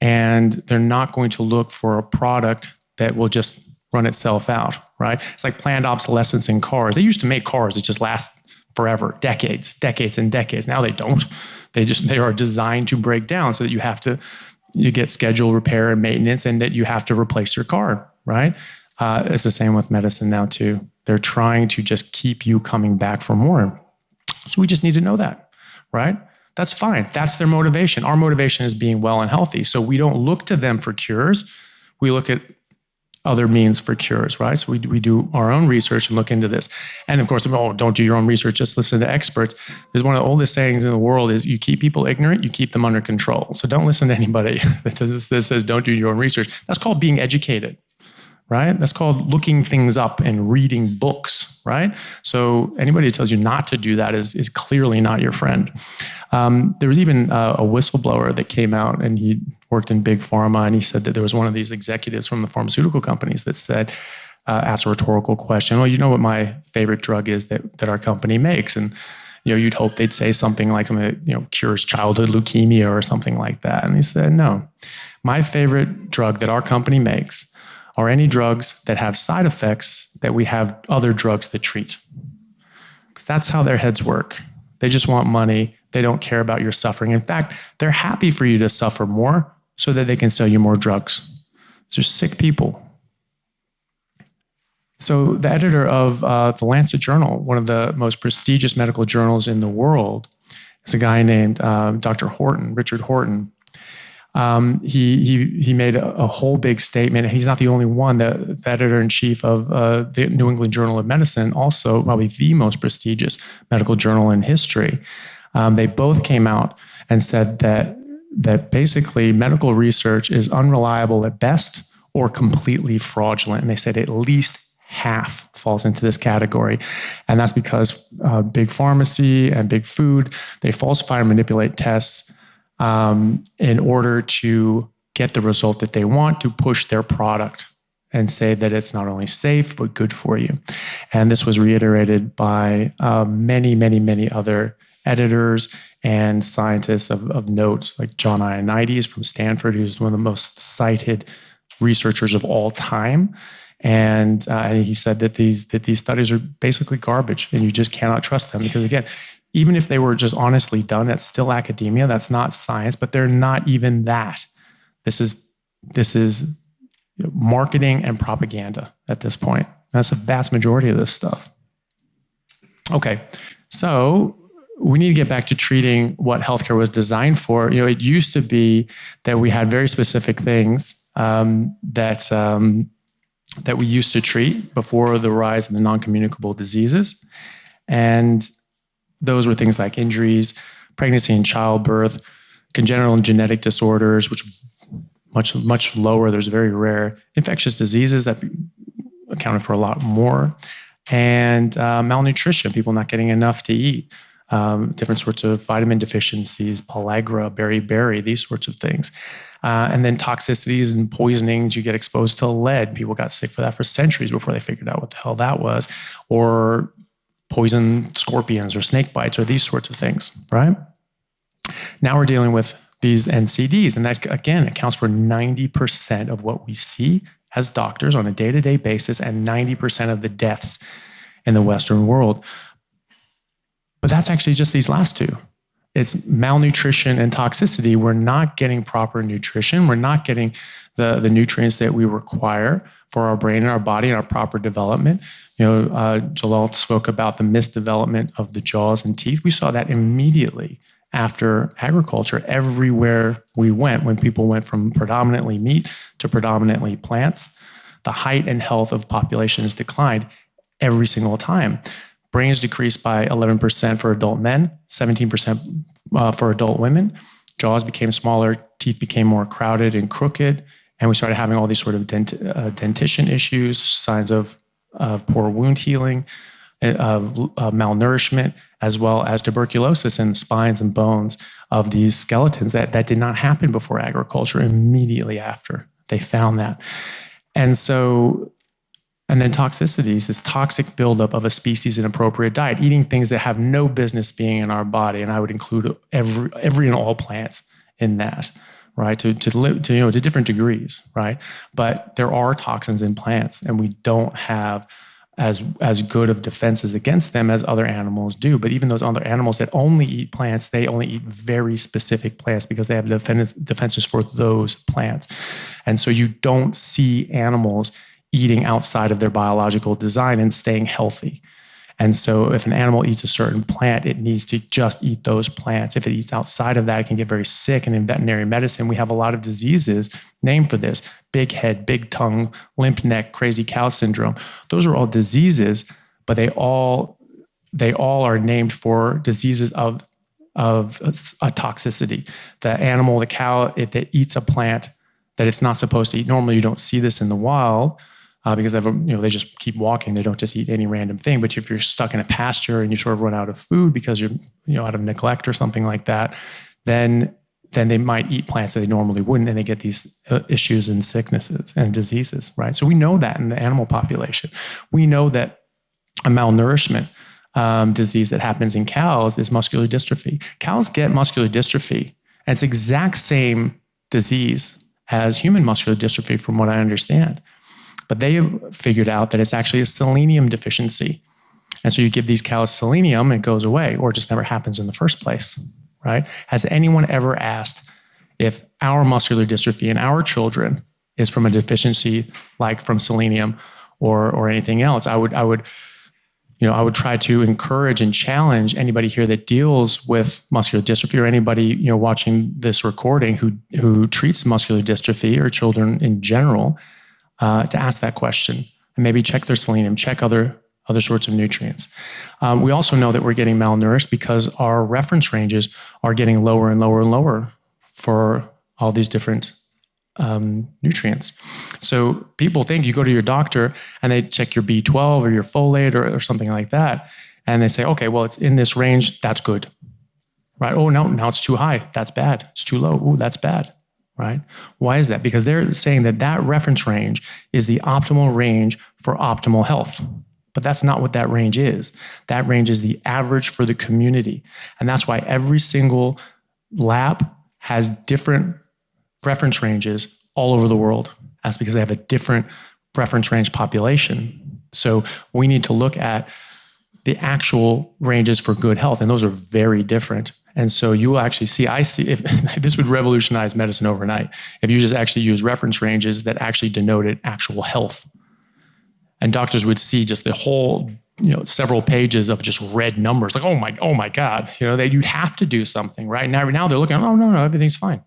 A: and they're not going to look for a product that will just run itself out, right? It's like planned obsolescence in cars. They used to make cars that just last forever, decades and decades. Now they don't. They are designed to break down so that you get scheduled repair and maintenance and that you have to replace your car, right? It's the same with medicine now too. They're trying to just keep you coming back for more. So we just need to know that, right? That's fine. That's their motivation. Our motivation is being well and healthy. So we don't look to them for cures. We look at other means for cures, right? So we do our own research and look into this. And of course, don't do your own research, just listen to experts. There's one of the oldest sayings in the world is you keep people ignorant, you keep them under control. So don't listen to anybody that says don't do your own research. That's called being educated, right? That's called looking things up and reading books, right? So anybody who tells you not to do that is clearly not your friend. There was even a whistleblower that came out, and he worked in big pharma, and he said that there was one of these executives from the pharmaceutical companies that said, asked a rhetorical question, well, you know what my favorite drug is that our company makes? And you'd hope they'd say something like something that cures childhood leukemia or something like that. And he said, no, my favorite drug that our company makes are any drugs that have side effects that we have other drugs that treat. Because that's how their heads work. They just want money. They don't care about your suffering. In fact, they're happy for you to suffer more so that they can sell you more drugs. They're sick people. So the editor of the Lancet Journal, one of the most prestigious medical journals in the world, is a guy named Dr. Horton, Richard Horton. He made a whole big statement, and he's not the only one. The editor-in-chief of the New England Journal of Medicine, also probably the most prestigious medical journal in history, they both came out and said that basically medical research is unreliable at best or completely fraudulent. And they said at least half falls into this category. And that's because big pharmacy and big food, they falsify and manipulate tests in order to get the result that they want, to push their product and say that it's not only safe, but good for you. And this was reiterated by many, many, many other editors and scientists of note, like John Ioannidis from Stanford, who's one of the most cited researchers of all time. And he said that these studies are basically garbage, and you just cannot trust them because, again, even if they were just honestly done, that's still academia. That's not science, but they're not even that. This is marketing and propaganda at this point. That's the vast majority of this stuff. Okay, so we need to get back to treating what healthcare was designed for. It used to be that we had very specific things that we used to treat before the rise of the non-communicable diseases. And those were things like injuries, pregnancy and childbirth, congenital and genetic disorders, which much lower. There's very rare infectious diseases that accounted for a lot more, and malnutrition, people not getting enough to eat, different sorts of vitamin deficiencies, pellagra, beriberi, these sorts of things. And then toxicities and poisonings, you get exposed to lead. People got sick for that for centuries before they figured out what the hell that was. Or poison scorpions or snake bites or these sorts of things, right? Now we're dealing with these NCDs, and that, again, accounts for 90% of what we see as doctors on a day-to-day basis and 90% of the deaths in the Western world. But that's actually just these last two. It's malnutrition and toxicity. We're not getting proper nutrition. We're not getting the nutrients that we require for our brain and our body and our proper development. Jalal spoke about the misdevelopment of the jaws and teeth. We saw that immediately after agriculture. Everywhere we went, when people went from predominantly meat to predominantly plants, the height and health of populations declined every single time. Brains decreased by 11% for adult men, 17% for adult women. Jaws became smaller, teeth became more crowded and crooked, and we started having all these sort of dentition issues, signs of poor wound healing, of malnourishment, as well as tuberculosis in the spines and bones of these skeletons. That did not happen before agriculture. Immediately after, they found that. And then toxicities, this toxic buildup of a species inappropriate diet, eating things that have no business being in our body, and I would include every and all plants in that, right? To different degrees, right? But there are toxins in plants, and we don't have as good of defenses against them as other animals do. But even those other animals that only eat plants, they only eat very specific plants because they have defenses for those plants. And so you don't see animals eating outside of their biological design and staying healthy. And so if an animal eats a certain plant, it needs to just eat those plants. If it eats outside of that, it can get very sick. And in veterinary medicine, we have a lot of diseases named for this: big head, big tongue, limp neck, crazy cow syndrome. Those are all diseases, but they all are named for diseases of a toxicity. The animal, the cow, that eats a plant that it's not supposed to eat. Normally, you don't see this in the wild because they just keep walking. They don't just eat any random thing. But if you're stuck in a pasture and you sort of run out of food because you're out of neglect or something like that, then they might eat plants that they normally wouldn't, and they get these issues and sicknesses and diseases, right? So we know that in the animal population. We know that a malnourishment disease that happens in cows is muscular dystrophy. Cows get muscular dystrophy, and it's the exact same disease as human muscular dystrophy, from what I understand. But they figured out that it's actually a selenium deficiency. And so you give these cows selenium, and it goes away, or it just never happens in the first place, right? Has anyone ever asked if our muscular dystrophy in our children is from a deficiency like from selenium or anything else? I would try to encourage and challenge anybody here that deals with muscular dystrophy, or anybody watching this recording who treats muscular dystrophy or children in general, to ask that question and maybe check their selenium, check other sorts of nutrients. We also know that we're getting malnourished because our reference ranges are getting lower and lower and lower for all these different nutrients. So people think you go to your doctor and they check your B12 or your folate or something like that, and they say, okay, well, it's in this range, that's good, right? Oh, no, now it's too high, that's bad. It's too low, ooh, that's bad, right? Why is that? Because they're saying that reference range is the optimal range for optimal health. But that's not what that range is. That range is the average for the community. And that's why every single lab has different reference ranges all over the world. That's because they have a different reference range population. So we need to look at the actual ranges for good health, and those are very different. And so you will actually see, if this would revolutionize medicine overnight, if you just actually use reference ranges that actually denoted actual health. And doctors would see just the whole, several pages of just red numbers, like, oh my God, you'd have to do something, right? Now they're looking, oh, no, everything's fine.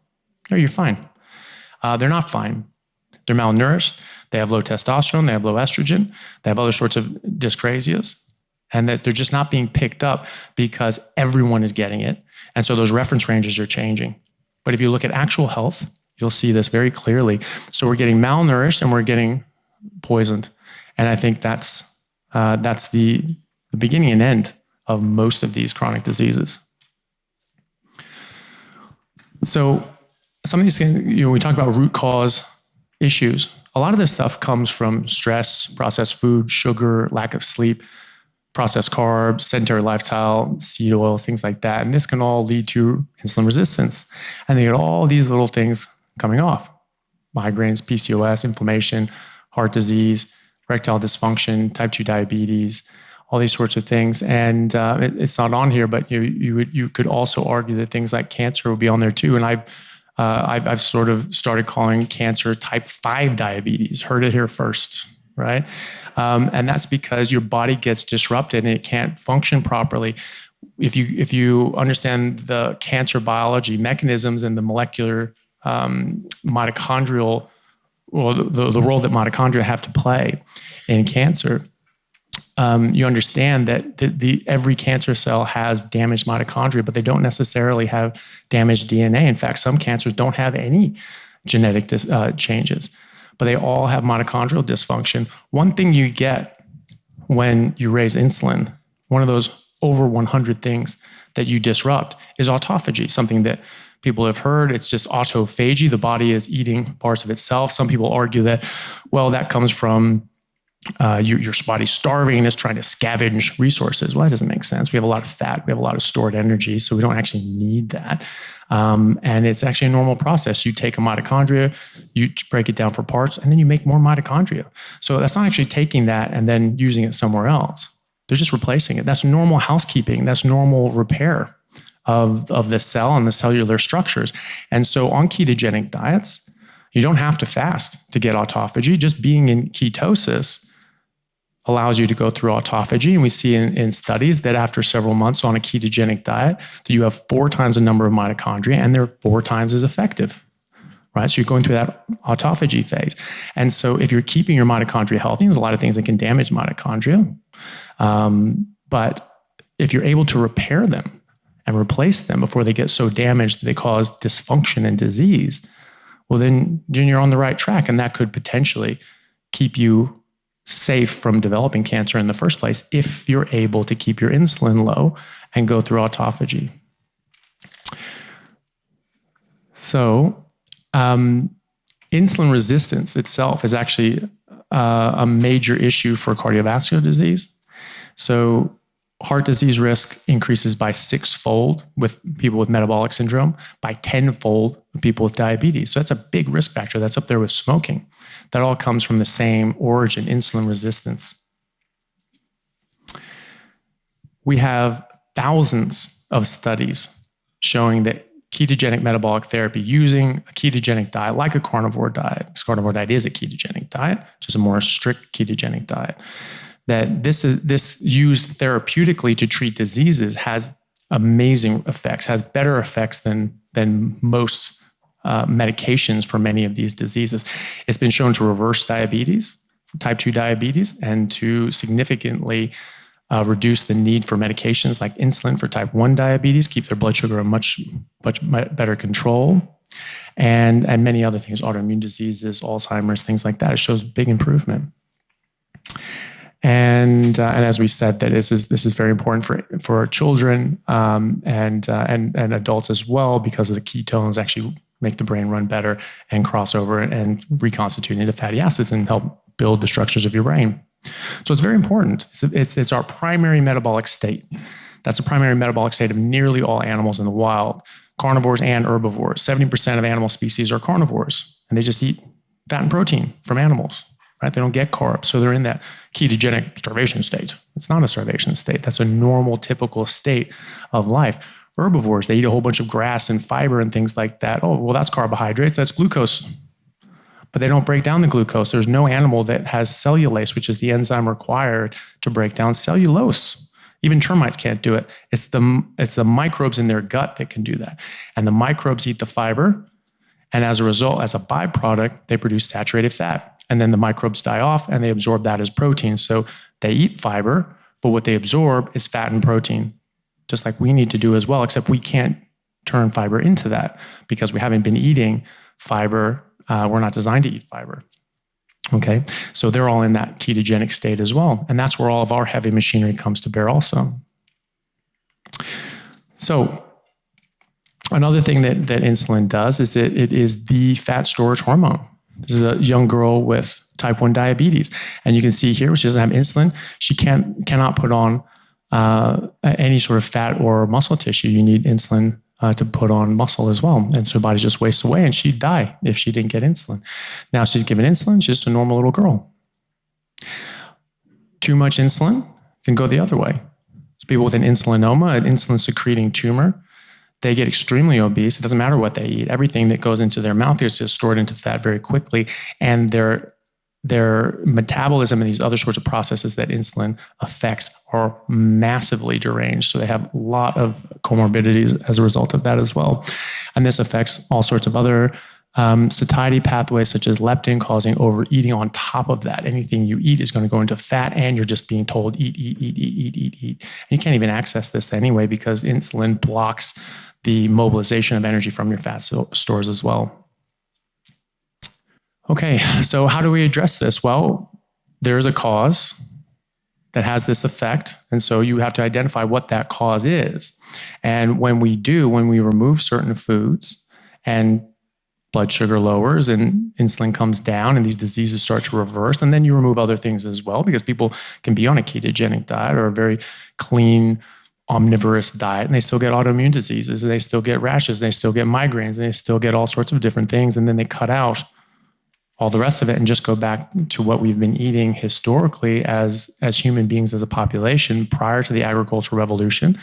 A: No, you're fine. They're not fine. They're malnourished. They have low testosterone. They have low estrogen. They have other sorts of dyscrasias, and that they're just not being picked up because everyone is getting it. And so those reference ranges are changing. But if you look at actual health, you'll see this very clearly. So we're getting malnourished and we're getting poisoned. And I think that's the beginning and end of most of these chronic diseases. So some of these things, we talk about root cause issues. A lot of this stuff comes from stress, processed food, sugar, lack of sleep, processed carbs, sedentary lifestyle, seed oil, things like that. And this can all lead to insulin resistance. And they get all these little things coming off: migraines, PCOS, inflammation, heart disease, erectile dysfunction, type 2 diabetes, all these sorts of things. And it's not on here, but you could also argue that things like cancer would be on there too. And I've sort of started calling cancer type 5 diabetes. Heard it here first, right? And that's because your body gets disrupted and it can't function properly. If you understand the cancer biology mechanisms and the molecular mitochondrial, or the role that mitochondria have to play in cancer, you understand that every cancer cell has damaged mitochondria, but they don't necessarily have damaged DNA. In fact, some cancers don't have any genetic changes, but they all have mitochondrial dysfunction. One thing you get when you raise insulin, one of those over 100 things that you disrupt, is autophagy, something that people have heard. It's just autophagy. The body is eating parts of itself. Some people argue that, well, that comes from your body's starving and is trying to scavenge resources. Well, that doesn't make sense. We have a lot of fat. We have a lot of stored energy, so we don't actually need that. And it's actually a normal process. You take a mitochondria, you break it down for parts, and then you make more mitochondria. So that's not actually taking that and then using it somewhere else. They're just replacing it. That's normal housekeeping. That's normal repair of the cell and the cellular structures. And so on ketogenic diets, you don't have to fast to get autophagy. Just being in ketosis allows you to go through autophagy. And we see in studies that after several months on a ketogenic diet, that you have 4 times the number of mitochondria and they're 4 times as effective, right? So you're going through that autophagy phase. And so if you're keeping your mitochondria healthy, there's a lot of things that can damage mitochondria. But if you're able to repair them and replace them before they get so damaged that they cause dysfunction and disease, well, then you're on the right track. And that could potentially keep you safe from developing cancer in the first place if you're able to keep your insulin low and go through autophagy. So insulin resistance itself is actually a major issue for cardiovascular disease. So heart disease risk increases by 6-fold with people with metabolic syndrome, by 10-fold with people with diabetes. So that's a big risk factor. That's up there with smoking. That all comes from the same origin, insulin resistance. We have thousands of studies showing that ketogenic metabolic therapy using a ketogenic diet, like a carnivore diet, because carnivore diet is a ketogenic diet, just a more strict ketogenic diet, that this used therapeutically to treat diseases has amazing effects, has better effects than most medications for many of these diseases. It's been shown to reverse diabetes, type 2 diabetes, and to significantly reduce the need for medications like insulin for type 1 diabetes, keep their blood sugar in much better control, and many other things, autoimmune diseases, Alzheimer's, things like that. It shows big improvement. And as we said, that this is very important for children and adults as well, because of the ketones actually make the brain run better and cross over and reconstitute into fatty acids and help build the structures of your brain. So it's very important. It's our primary metabolic state. That's a primary metabolic state of nearly all animals in the wild, carnivores and herbivores. 70% of animal species are carnivores, and they just eat fat and protein from animals. Right? They don't get carbs, so they're in that ketogenic starvation state. It's not a starvation state. That's a normal, typical state of life. Herbivores, they eat a whole bunch of grass and fiber and things like that. Oh, well, that's carbohydrates, that's glucose. But they don't break down the glucose. There's no animal that has cellulase, which is the enzyme required to break down cellulose. Even termites can't do it. It's the microbes in their gut that can do that. And the microbes eat the fiber, and as a result, as a byproduct, they produce saturated fat. And then the microbes die off and they absorb that as protein. So they eat fiber, but what they absorb is fat and protein, just like we need to do as well, except we can't turn fiber into that because we haven't been eating fiber. We're not designed to eat fiber. Okay, so they're all in that ketogenic state as well. And that's where all of our heavy machinery comes to bear also. So another thing that insulin does is it is the fat storage hormone. This is a young girl with type 1 diabetes. And you can see here, she doesn't have insulin. She cannot put on any sort of fat or muscle tissue. You need insulin to put on muscle as well. And so her body just wastes away, and she'd die if she didn't get insulin. Now she's given insulin. She's just a normal little girl. Too much insulin can go the other way. So people with an insulinoma, an insulin-secreting tumor, they get extremely obese. It doesn't matter what they eat. Everything that goes into their mouth is just stored into fat very quickly. And their metabolism and these other sorts of processes that insulin affects are massively deranged. So they have a lot of comorbidities as a result of that as well. And this affects all sorts of other satiety pathways, such as leptin, causing overeating. On top of that, anything you eat is going to go into fat, and you're just being told eat. And you can't even access this anyway because insulin blocks the mobilization of energy from your fat stores as well. Okay, so how do we address this? Well, there is a cause that has this effect, and so you have to identify what that cause is. And when we remove certain foods and blood sugar lowers and insulin comes down and these diseases start to reverse, and then you remove other things as well, because people can be on a ketogenic diet or a very clean, omnivorous diet, and they still get autoimmune diseases, and they still get rashes, and they still get migraines, and they still get all sorts of different things, and then they cut out all the rest of it and just go back to what we've been eating historically as human beings, as a population, prior to the agricultural revolution,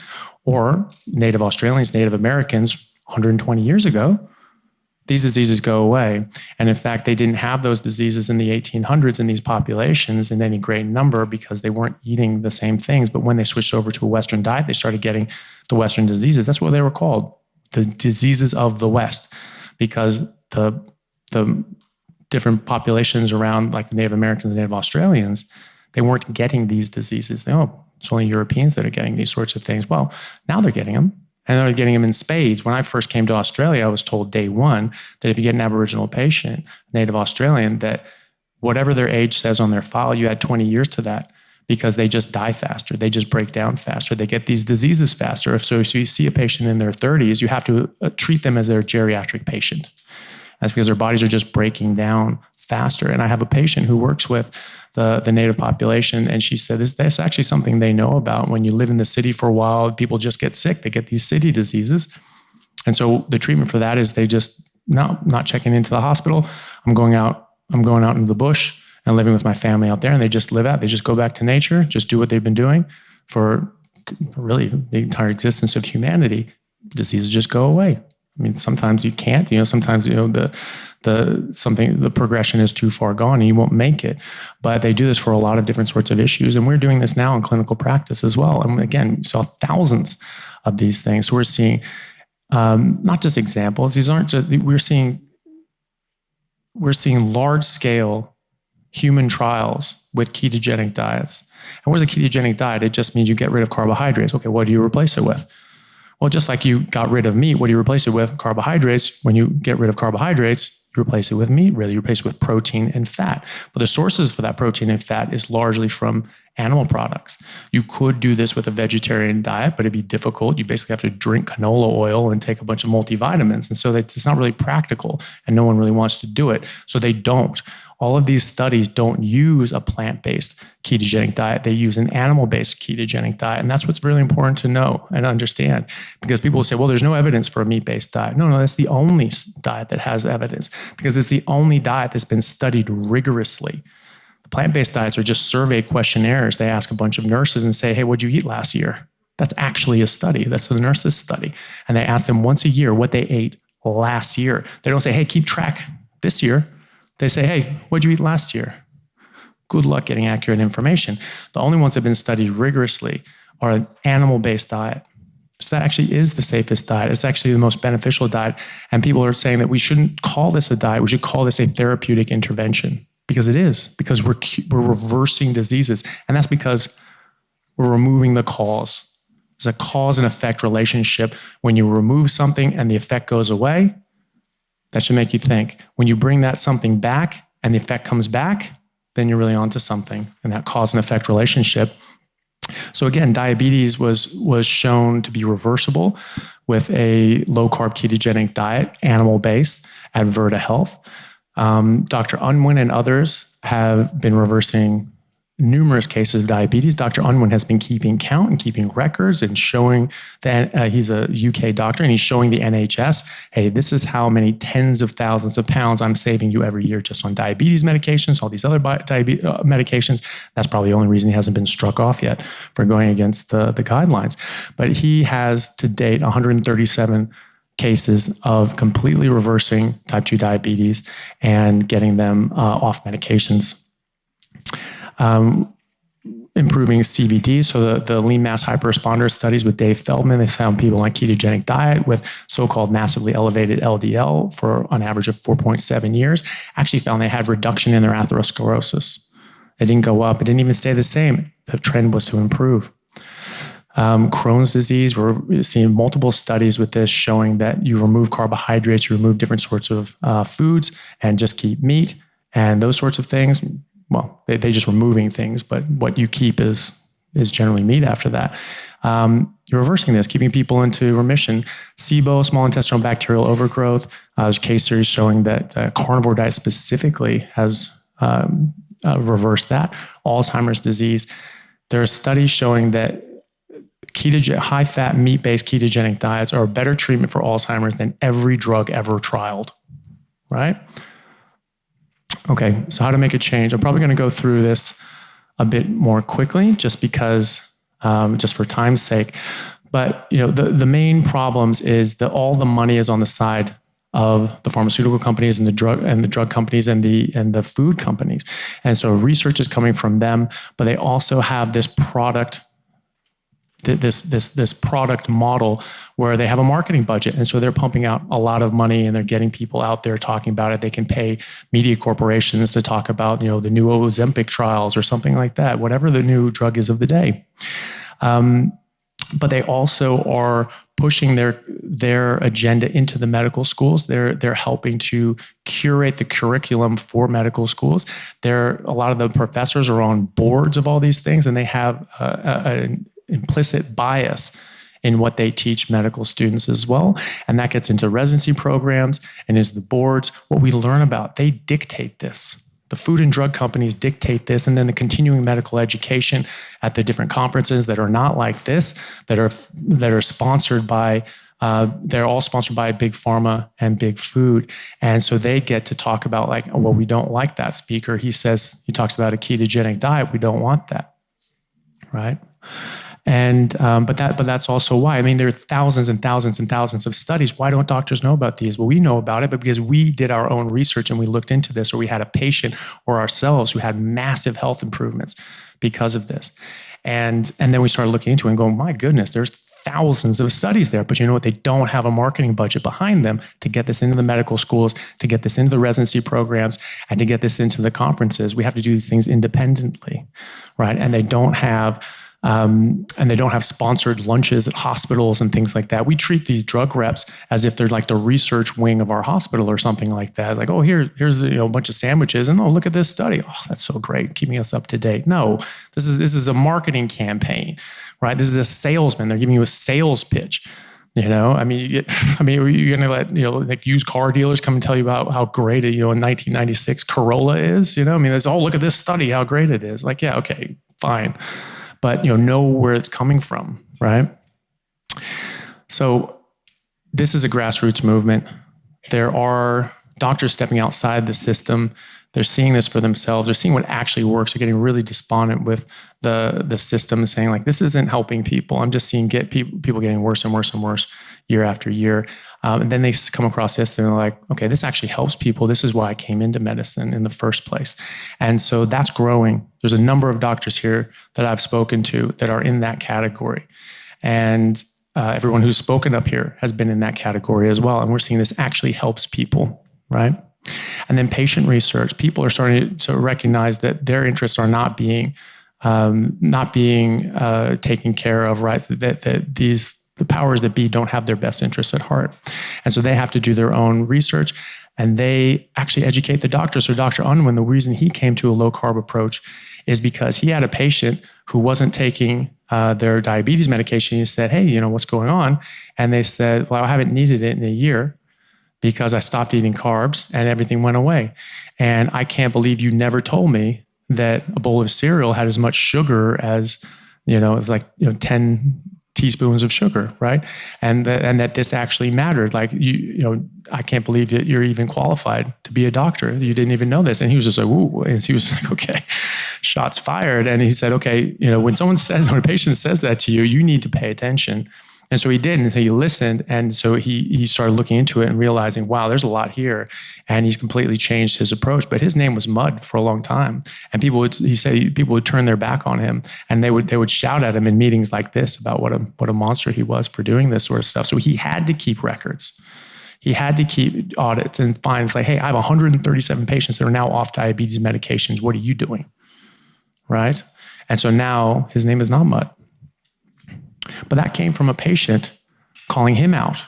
A: or Native Australians, Native Americans 120 years ago. these diseases go away. And in fact, they didn't have those diseases in the 1800s in these populations in any great number because they weren't eating the same things. But when they switched over to a Western diet, they started getting the Western diseases. That's what they were called, the diseases of the West, because the different populations around, like the Native Americans, Native Australians, they weren't getting these diseases. It's only Europeans that are getting these sorts of things. Well, now they're getting them. And they're getting them in spades. When I first came to Australia, I was told day one that if you get an Aboriginal patient, Native Australian, that whatever their age says on their file, you add 20 years to that because they just die faster. They just break down faster. They get these diseases faster. If you see a patient in their 30s, you have to treat them as their geriatric patient. That's because their bodies are just breaking down faster. And I have a patient who works with the native population, and she said that's actually something they know about. When you live in the city for a while, people just get sick. They get these city diseases. And so the treatment for that is they just not checking into the hospital. I'm going out into the bush and living with my family out there, and they just live out. They just go back to nature, just do what they've been doing for really the entire existence of humanity. Diseases just go away. I mean, sometimes you can't, sometimes, the progression is too far gone and you won't make it. But they do this for a lot of different sorts of issues. And we're doing this now in clinical practice as well. And again, we saw thousands of these things. So we're seeing not just examples. These aren't just, we're seeing large scale human trials with ketogenic diets. And what's a ketogenic diet? It just means you get rid of carbohydrates. Okay, what do you replace it with? Well, just like you got rid of meat, what do you replace it with? Carbohydrates. When you get rid of carbohydrates, you replace it with meat, really. You replace it with protein and fat. But the sources for that protein and fat is largely from animal products. You could do this with a vegetarian diet, but it'd be difficult. You basically have to drink canola oil and take a bunch of multivitamins. And so it's not really practical, and no one really wants to do it. So they don't. All of these studies don't use a plant-based ketogenic diet. They use an animal-based ketogenic diet. And that's what's really important to know and understand, because people will say, well, there's no evidence for a meat-based diet. No, that's the only diet that has evidence, because it's the only diet that's been studied rigorously. The plant-based diets are just survey questionnaires. They ask a bunch of nurses and say, hey, what'd you eat last year? That's actually a study. That's the nurses' study. And they ask them once a year what they ate last year. They don't say, hey, keep track this year. They say, hey, what'd you eat last year? Good luck getting accurate information. The only ones that have been studied rigorously are an animal-based diet. So that actually is the safest diet. It's actually the most beneficial diet. And people are saying that we shouldn't call this a diet. We should call this a therapeutic intervention, because it is, because we're reversing diseases. And that's because we're removing the cause. There's a cause and effect relationship. When you remove something and the effect goes away, that should make you think. When you bring that something back and the effect comes back, then you're really onto something, and that cause and effect relationship. So again, diabetes was shown to be reversible with a low-carb ketogenic diet, animal-based, at Virta Health. Dr. Unwin and others have been reversing numerous cases of diabetes. Dr. Unwin has been keeping count and keeping records and showing that he's a UK doctor, and he's showing the NHS, hey, this is how many tens of thousands of pounds I'm saving you every year just on diabetes medications, all these other diabetes medications. That's probably the only reason he hasn't been struck off yet for going against the guidelines. But he has to date 137 cases of completely reversing type 2 diabetes and getting them off medications. Improving CVD, so the lean mass hyperresponder studies with Dave Feldman, they found people on a ketogenic diet with so-called massively elevated LDL for an average of 4.7 years, actually found they had reduction in their atherosclerosis. It didn't go up. It didn't even stay the same. The trend was to improve. Crohn's disease, we're seeing multiple studies with this showing that you remove carbohydrates, you remove different sorts of foods, and just keep meat and those sorts of things. Well, they're just removing things, but what you keep is generally meat after that. You're reversing this, keeping people into remission. SIBO, small intestinal bacterial overgrowth, there's case series showing that carnivore diet specifically has reversed that. Alzheimer's disease, there are studies showing that high-fat, meat-based ketogenic diets are a better treatment for Alzheimer's than every drug ever trialed, right? Okay, so how to make a change. I'm probably going to go through this a bit more quickly just because, just for time's sake. But the main problems is that all the money is on the side of the pharmaceutical companies and the drug companies and the food companies. And so research is coming from them, but they also have this product model where they have a marketing budget. And so they're pumping out a lot of money and they're getting people out there talking about it. They can pay media corporations to talk about, the new Ozempic trials or something like that, whatever the new drug is of the day. But they also are pushing their agenda into the medical schools. They're helping to curate the curriculum for medical schools. A lot of the professors are on boards of all these things, and they have an implicit bias in what they teach medical students as well. And that gets into residency programs and into the boards. What we learn about, they dictate this. The food and drug companies dictate this, and then the continuing medical education at the different conferences that are not like this, that are sponsored by, they're all sponsored by big pharma and big food. And so they get to talk about like, well, we don't like that speaker. He talks about a ketogenic diet. We don't want that, right? And but that's also why. I mean, there are thousands and thousands and thousands of studies. Why don't doctors know about these? Well, we know about it, but because we did our own research and we looked into this, or we had a patient or ourselves who had massive health improvements because of this. And then we started looking into it and going, my goodness, there's thousands of studies there. But you know what? They don't have a marketing budget behind them to get this into the medical schools, to get this into the residency programs, and to get this into the conferences. We have to do these things independently, right? And they don't have sponsored lunches at hospitals and things like that. We treat these drug reps as if they're like the research wing of our hospital or something like that. Like, oh, here's a bunch of sandwiches, and oh, look at this study. Oh, that's so great, keeping us up to date. No, this is a marketing campaign, right? This is a salesman. They're giving you a sales pitch. I mean, you're going to let like used car dealers come and tell you about how great a 1996 Corolla is. I mean, it's look at this study, how great it is. Like, yeah, okay, fine. But know where it's coming from, right? So this is a grassroots movement. There are doctors stepping outside the system. They're seeing this for themselves. They're seeing what actually works. They're getting really despondent with the system, saying like, this isn't helping people. I'm just seeing people getting worse and worse and worse year after year. And then they come across this and they're like, okay, this actually helps people. This is why I came into medicine in the first place. And so that's growing. There's a number of doctors here that I've spoken to that are in that category. And everyone who's spoken up here has been in that category as well. And we're seeing this actually helps people, right? And then patient research, people are starting to recognize that their interests are not being taken care of, right? That the powers that be don't have their best interests at heart. And so they have to do their own research, and they actually educate the doctor. So Dr. Unwin, the reason he came to a low-carb approach is because he had a patient who wasn't taking their diabetes medication. He said, hey, what's going on? And they said, well, I haven't needed it in a year because I stopped eating carbs and everything went away. And I can't believe you never told me that a bowl of cereal had as much sugar as, it's like 10 teaspoons of sugar, right? And that this actually mattered. Like, I can't believe that you're even qualified to be a doctor. You didn't even know this. And he was just like, ooh. And he was like, okay, shots fired. And he said, okay, when a patient says that to you, you need to pay attention. And so he did, and so he listened, and so he started looking into it and realizing, wow, there's a lot here, and he's completely changed his approach. But his name was Mud for a long time, and people would turn their back on him, and they would shout at him in meetings like this about what a monster he was for doing this sort of stuff. So he had to keep records. He had to keep audits and find, like, hey, I have 137 patients that are now off diabetes medications. What are you doing, right? And so now his name is not Mud. But that came from a patient calling him out.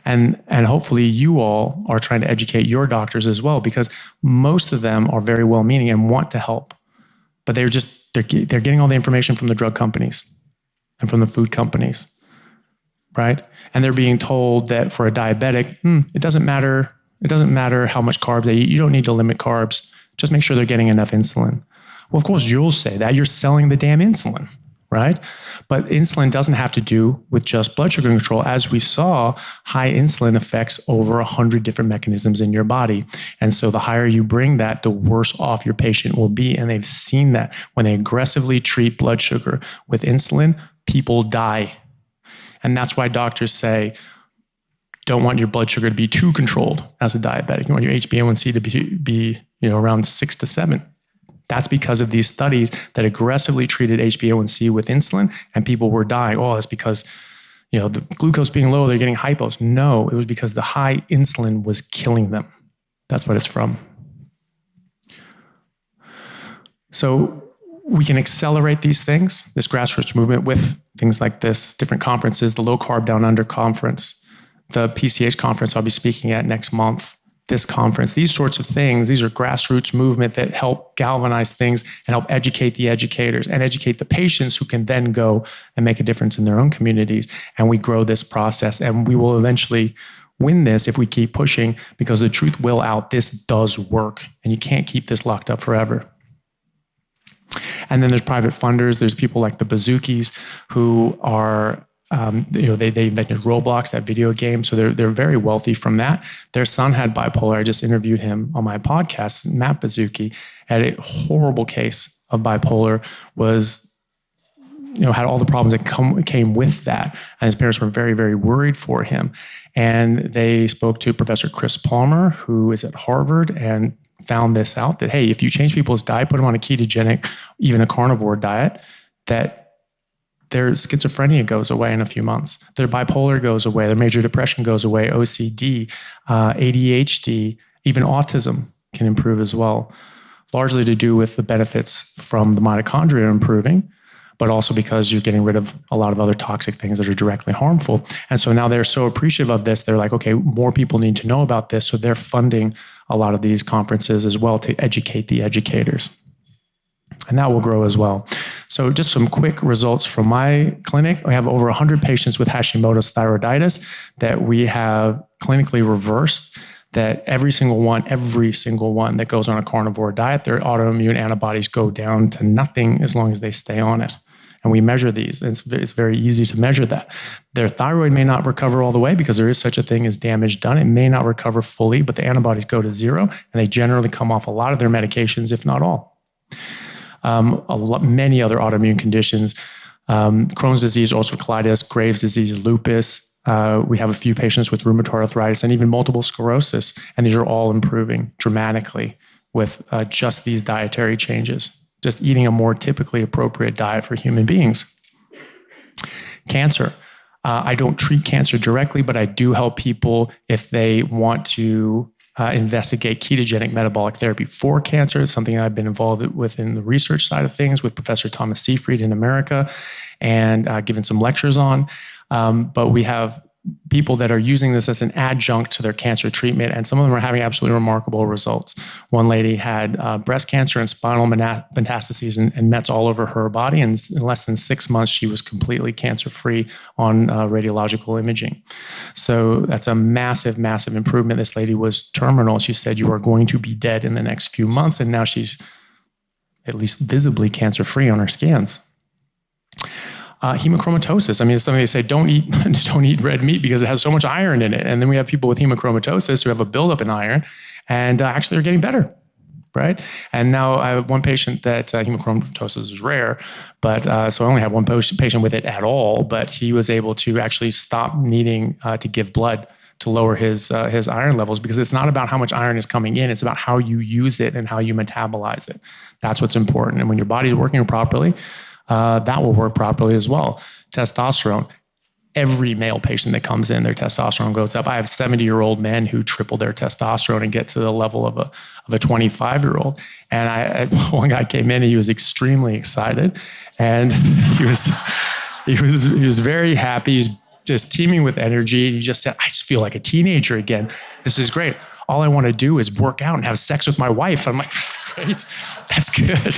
A: And hopefully you all are trying to educate your doctors as well, because most of them are very well-meaning and want to help. But they're getting all the information from the drug companies and from the food companies, right? And they're being told that for a diabetic, it doesn't matter how much carbs they eat. You don't need to limit carbs. Just make sure they're getting enough insulin. Well, of course, you'll say that. You're selling the damn insulin, right? But insulin doesn't have to do with just blood sugar control. As we saw, high insulin affects over 100 different mechanisms in your body. And so the higher you bring that, the worse off your patient will be. And they've seen that when they aggressively treat blood sugar with insulin, people die. And that's why doctors say, don't want your blood sugar to be too controlled as a diabetic. You want your HbA1c to be around 6 to 7. That's because of these studies that aggressively treated HbA1c with insulin, and people were dying. Oh, it's because the glucose being low, they're getting hypos. No, it was because the high insulin was killing them. That's what it's from. So we can accelerate these things, this grassroots movement, with things like this, different conferences, the Low Carb Down Under conference, the PCH conference I'll be speaking at next month, this conference, these sorts of things. These are grassroots movement that help galvanize things and help educate the educators and educate the patients who can then go and make a difference in their own communities. And we grow this process, and we will eventually win this if we keep pushing, because the truth will out. This does work, and you can't keep this locked up forever. And then there's private funders. There's people like the Bazookies who are, they invented Roblox, that video game. So they're very wealthy from that. Their son had bipolar. I just interviewed him on my podcast. Matt Bazooki had a horrible case of bipolar, had all the problems that came with that. And his parents were very, very worried for him. And they spoke to Professor Chris Palmer, who is at Harvard, and found this out, that, hey, if you change people's diet, put them on a ketogenic, even a carnivore diet, that their schizophrenia goes away in a few months. Their bipolar goes away. Their major depression goes away. OCD, ADHD, even autism can improve as well, largely to do with the benefits from the mitochondria improving, but also because you're getting rid of a lot of other toxic things that are directly harmful. And so now they're so appreciative of this, they're like, okay, more people need to know about this. So they're funding a lot of these conferences as well to educate the educators. And that will grow as well. So just some quick results from my clinic. We have over 100 patients with Hashimoto's thyroiditis that we have clinically reversed, that every single one that goes on a carnivore diet, their autoimmune antibodies go down to nothing as long as they stay on it. And we measure these. It's very easy to measure that. Their thyroid may not recover all the way because there is such a thing as damage done. It may not recover fully, but the antibodies go to zero, and they generally come off a lot of their medications, if not all. Many other autoimmune conditions, Crohn's disease, ulcerative colitis, Graves' disease, lupus. We have a few patients with rheumatoid arthritis and even multiple sclerosis, and these are all improving dramatically with just these dietary changes, just eating a more typically appropriate diet for human beings. Cancer. I don't treat cancer directly, but I do help people if they want to investigate ketogenic metabolic therapy for cancer. It's something I've been involved with in the research side of things with Professor Thomas Seyfried in America, and given some lectures on. But we have people that are using this as an adjunct to their cancer treatment, and some of them are having absolutely remarkable results. One lady had breast cancer and spinal metastases and mets all over her body, and in less than 6 months, she was completely cancer-free on radiological imaging. So that's a massive, massive improvement. This lady was terminal. She said, you are going to be dead in the next few months, and now she's at least visibly cancer-free on her scans. Hemochromatosis. I mean, it's something they say, don't eat red meat because it has so much iron in it. And then we have people with hemochromatosis who have a buildup in iron and actually are getting better, right? And now I have one patient that hemochromatosis is rare, but so I only have one patient with it at all, but he was able to actually stop needing to give blood to lower his iron levels, because it's not about how much iron is coming in, it's about how you use it and how you metabolize it. That's what's important. And when your body's working properly, that will work properly as well. Testosterone. Every male patient that comes in, their testosterone goes up. I have 70-year-old men who triple their testosterone and get to the level of a 25-year-old. And one guy came in and he was extremely excited, and he was very happy. He was just teeming with energy. And he just said, I just feel like a teenager again. This is great. All I want to do is work out and have sex with my wife. I'm like, great, that's good.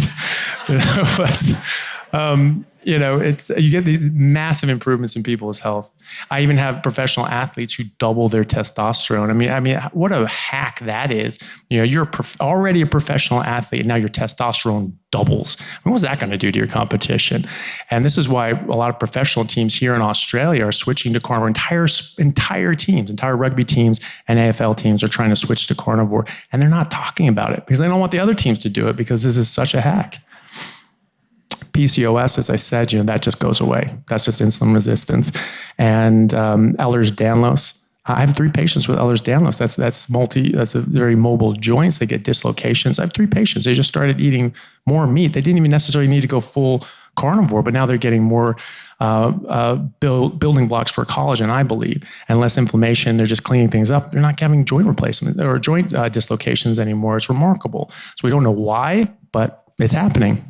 A: You get these massive improvements in people's health. I even have professional athletes who double their testosterone. I mean, what a hack that is. You're already a professional athlete, and now your testosterone doubles. What's that going to do to your competition? And this is why a lot of professional teams here in Australia are switching to carnivore. Entire teams, entire rugby teams and AFL teams are trying to switch to carnivore, and they're not talking about it because they don't want the other teams to do it, because this is such a hack. PCOS, as I said, that just goes away. That's just insulin resistance. And Ehlers-Danlos, I have 3 patients with Ehlers-Danlos. That's a very mobile joints. They get dislocations. I have 3 patients. They just started eating more meat. They didn't even necessarily need to go full carnivore, but now they're getting more building blocks for collagen, I believe, and less inflammation. They're just cleaning things up. They're not having joint replacement or joint dislocations anymore. It's remarkable. So we don't know why, but it's happening.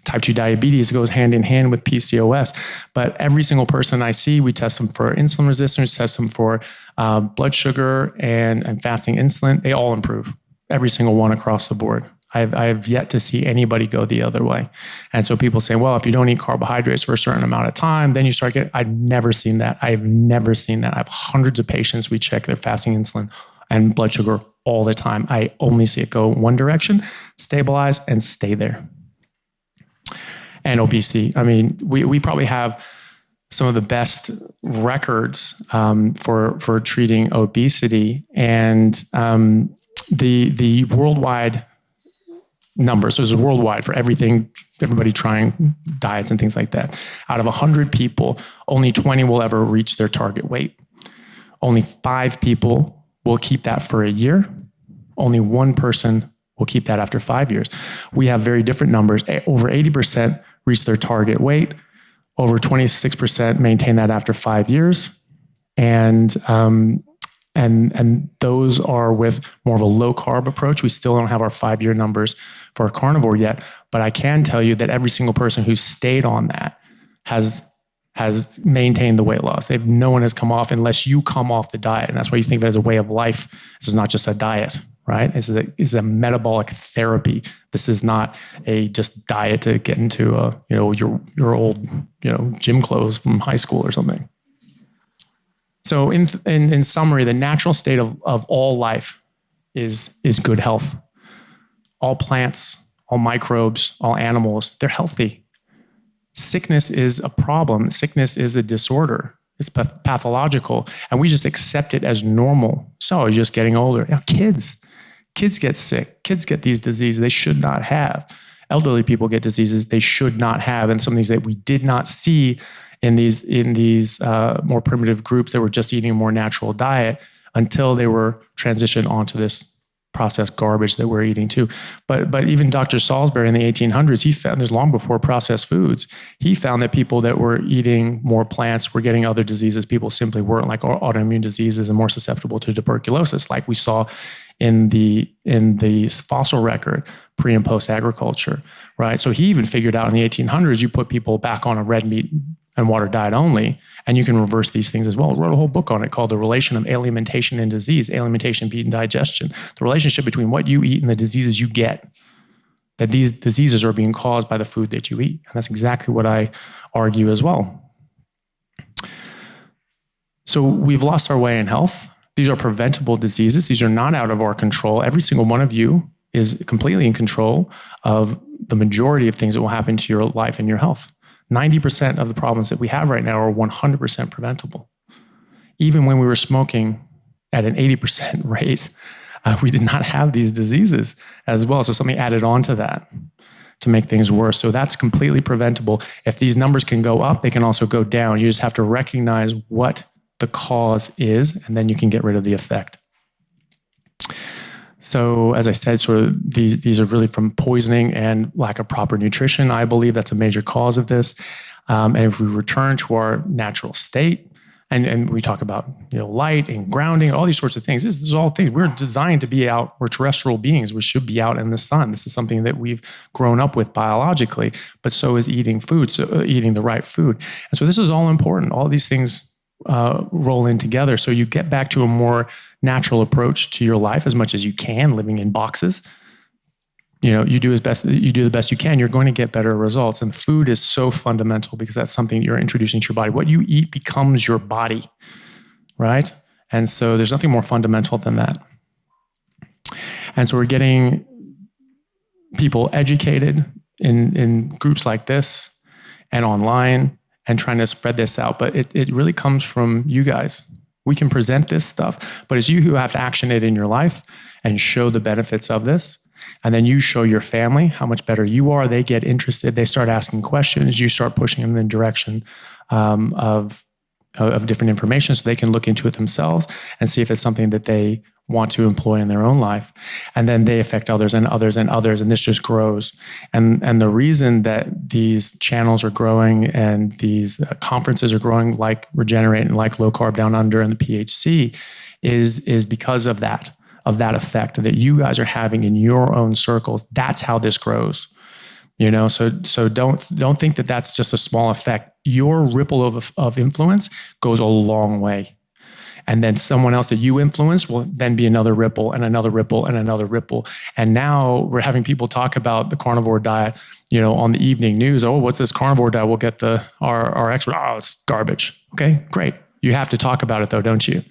A: Type 2 diabetes goes hand in hand with PCOS. But every single person I see, we test them for insulin resistance, test them for blood sugar and fasting insulin. They all improve. Every single one across the board. I have yet to see anybody go the other way. And so people say, well, if you don't eat carbohydrates for a certain amount of time, then you start getting, I've never seen that. I've never seen that. I have hundreds of patients. We check their fasting insulin and blood sugar all the time. I only see it go one direction, stabilize, and stay there. And obesity. I mean, we probably have some of the best records for treating obesity, and the worldwide numbers. So this is worldwide for everything, everybody trying diets and things like that. Out of 100 people, only 20 will ever reach their target weight. Only 5 people will keep that for a year. Only 1 person will keep that after 5 years. We have very different numbers. Over 80% reach their target weight. Over 26% maintain that after 5 years. And those are with more of a low carb approach. We still don't have our 5-year numbers for a carnivore yet, but I can tell you that every single person who stayed on that has maintained the weight loss. No one has come off unless you come off the diet. And that's why you think of it as a way of life. This is not just a diet, right? This is a metabolic therapy. This is not a just diet to get into your old gym clothes from high school or something. So in summary, the natural state of all life is good health. All plants, all microbes, all animals, they're healthy. Sickness is a problem. Sickness is a disorder. It's pathological, and we just accept it as normal. So you're just getting older. Now, kids get sick. Kids get these diseases they should not have. Elderly people get diseases they should not have, and some of these that we did not see in these more primitive groups that were just eating a more natural diet until they were transitioned onto this processed garbage that we're eating too. But even Dr. Salisbury in the 1800s, he found, this long before processed foods, he found that people that were eating more plants were getting other diseases. People simply weren't, like autoimmune diseases, and more susceptible to tuberculosis, like we saw in the fossil record pre and post agriculture, right? So he even figured out in the 1800s, you put people back on a red meat and water diet only, and you can reverse these things as well. I wrote a whole book on it called The Relation of Alimentation and Disease, Alimentation, Feed, and Digestion. The relationship between what you eat and the diseases you get, that these diseases are being caused by the food that you eat. And that's exactly what I argue as well. So we've lost our way in health. These are preventable diseases. These are not out of our control. Every single one of you is completely in control of the majority of things that will happen to your life and your health. 90% of the problems that we have right now are 100% preventable. Even when we were smoking at an 80% rate, we did not have these diseases as well. So something added on to that to make things worse. So that's completely preventable. If these numbers can go up, they can also go down. You just have to recognize what the cause is, and then you can get rid of the effect. So as I said, sort of these are really from poisoning and lack of proper nutrition. I believe that's a major cause of this. And if we return to our natural state, and we talk about light and grounding, all these sorts of things. This is all things we're designed to be out. We're terrestrial beings. We should be out in the sun. This is something that we've grown up with biologically. But so is eating food. So eating the right food. And so this is all important. All these things roll in together. So you get back to a more natural approach to your life as much as you can, living in boxes. You do the best you can, you're going to get better results. And food is so fundamental because that's something you're introducing to your body. What you eat becomes your body, right? And so there's nothing more fundamental than that. And so we're getting people educated in groups like this and online, and trying to spread this out. But it really comes from you guys. We can present this stuff, but it's you who have to action it in your life and show the benefits of this. And then you show your family how much better you are. They get interested. They start asking questions. You start pushing them in the direction of of different information so they can look into it themselves and see if it's something that they want to employ in their own life. And then they affect others and others and others, and this just grows. And the reason that these channels are growing and these conferences are growing, like Regenerate and like Low Carb Down Under and the PHC, is because of that effect that you guys are having in your own circles. That's how this grows. You know, so don't think that that's just a small effect. Your ripple of influence goes a long way. And then someone else that you influence will then be another ripple and another ripple and another ripple. And now we're having people talk about the carnivore diet, you know, on the evening news. Oh, what's this carnivore diet? We'll get our expert. Oh, it's garbage. Okay, great. You have to talk about it though, don't you?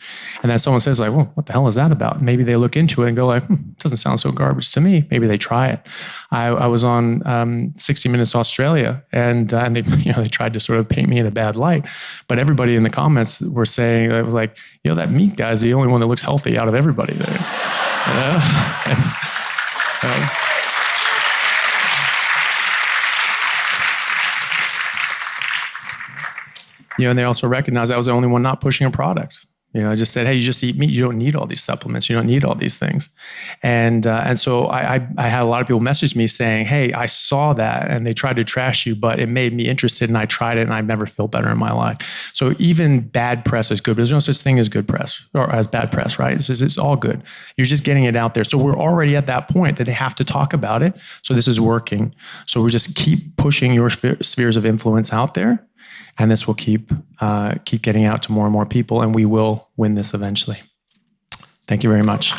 A: And then someone says like, well, what the hell is that about? Maybe they look into it and go like, doesn't sound so garbage to me. Maybe they try it. I was on 60 Minutes Australia, and they, you know, they tried to sort of paint me in a bad light, but everybody in the comments were saying, it was like, you know, that meat guy is the only one that looks healthy out of everybody there. You know? You know, and they also recognized I was the only one not pushing a product. You know, I just said, hey, you just eat meat. You don't need all these supplements. You don't need all these things. And so I had a lot of people message me saying, hey, I saw that and they tried to trash you, but it made me interested and I tried it and I've never felt better in my life. So even bad press is good. There's no such thing as good press or as bad press, right? It's all good. You're just getting it out there. So we're already at that point that they have to talk about it. So this is working. So we just keep pushing your spheres of influence out there. And this will keep getting out to more and more people, and we will win this eventually. Thank you very much.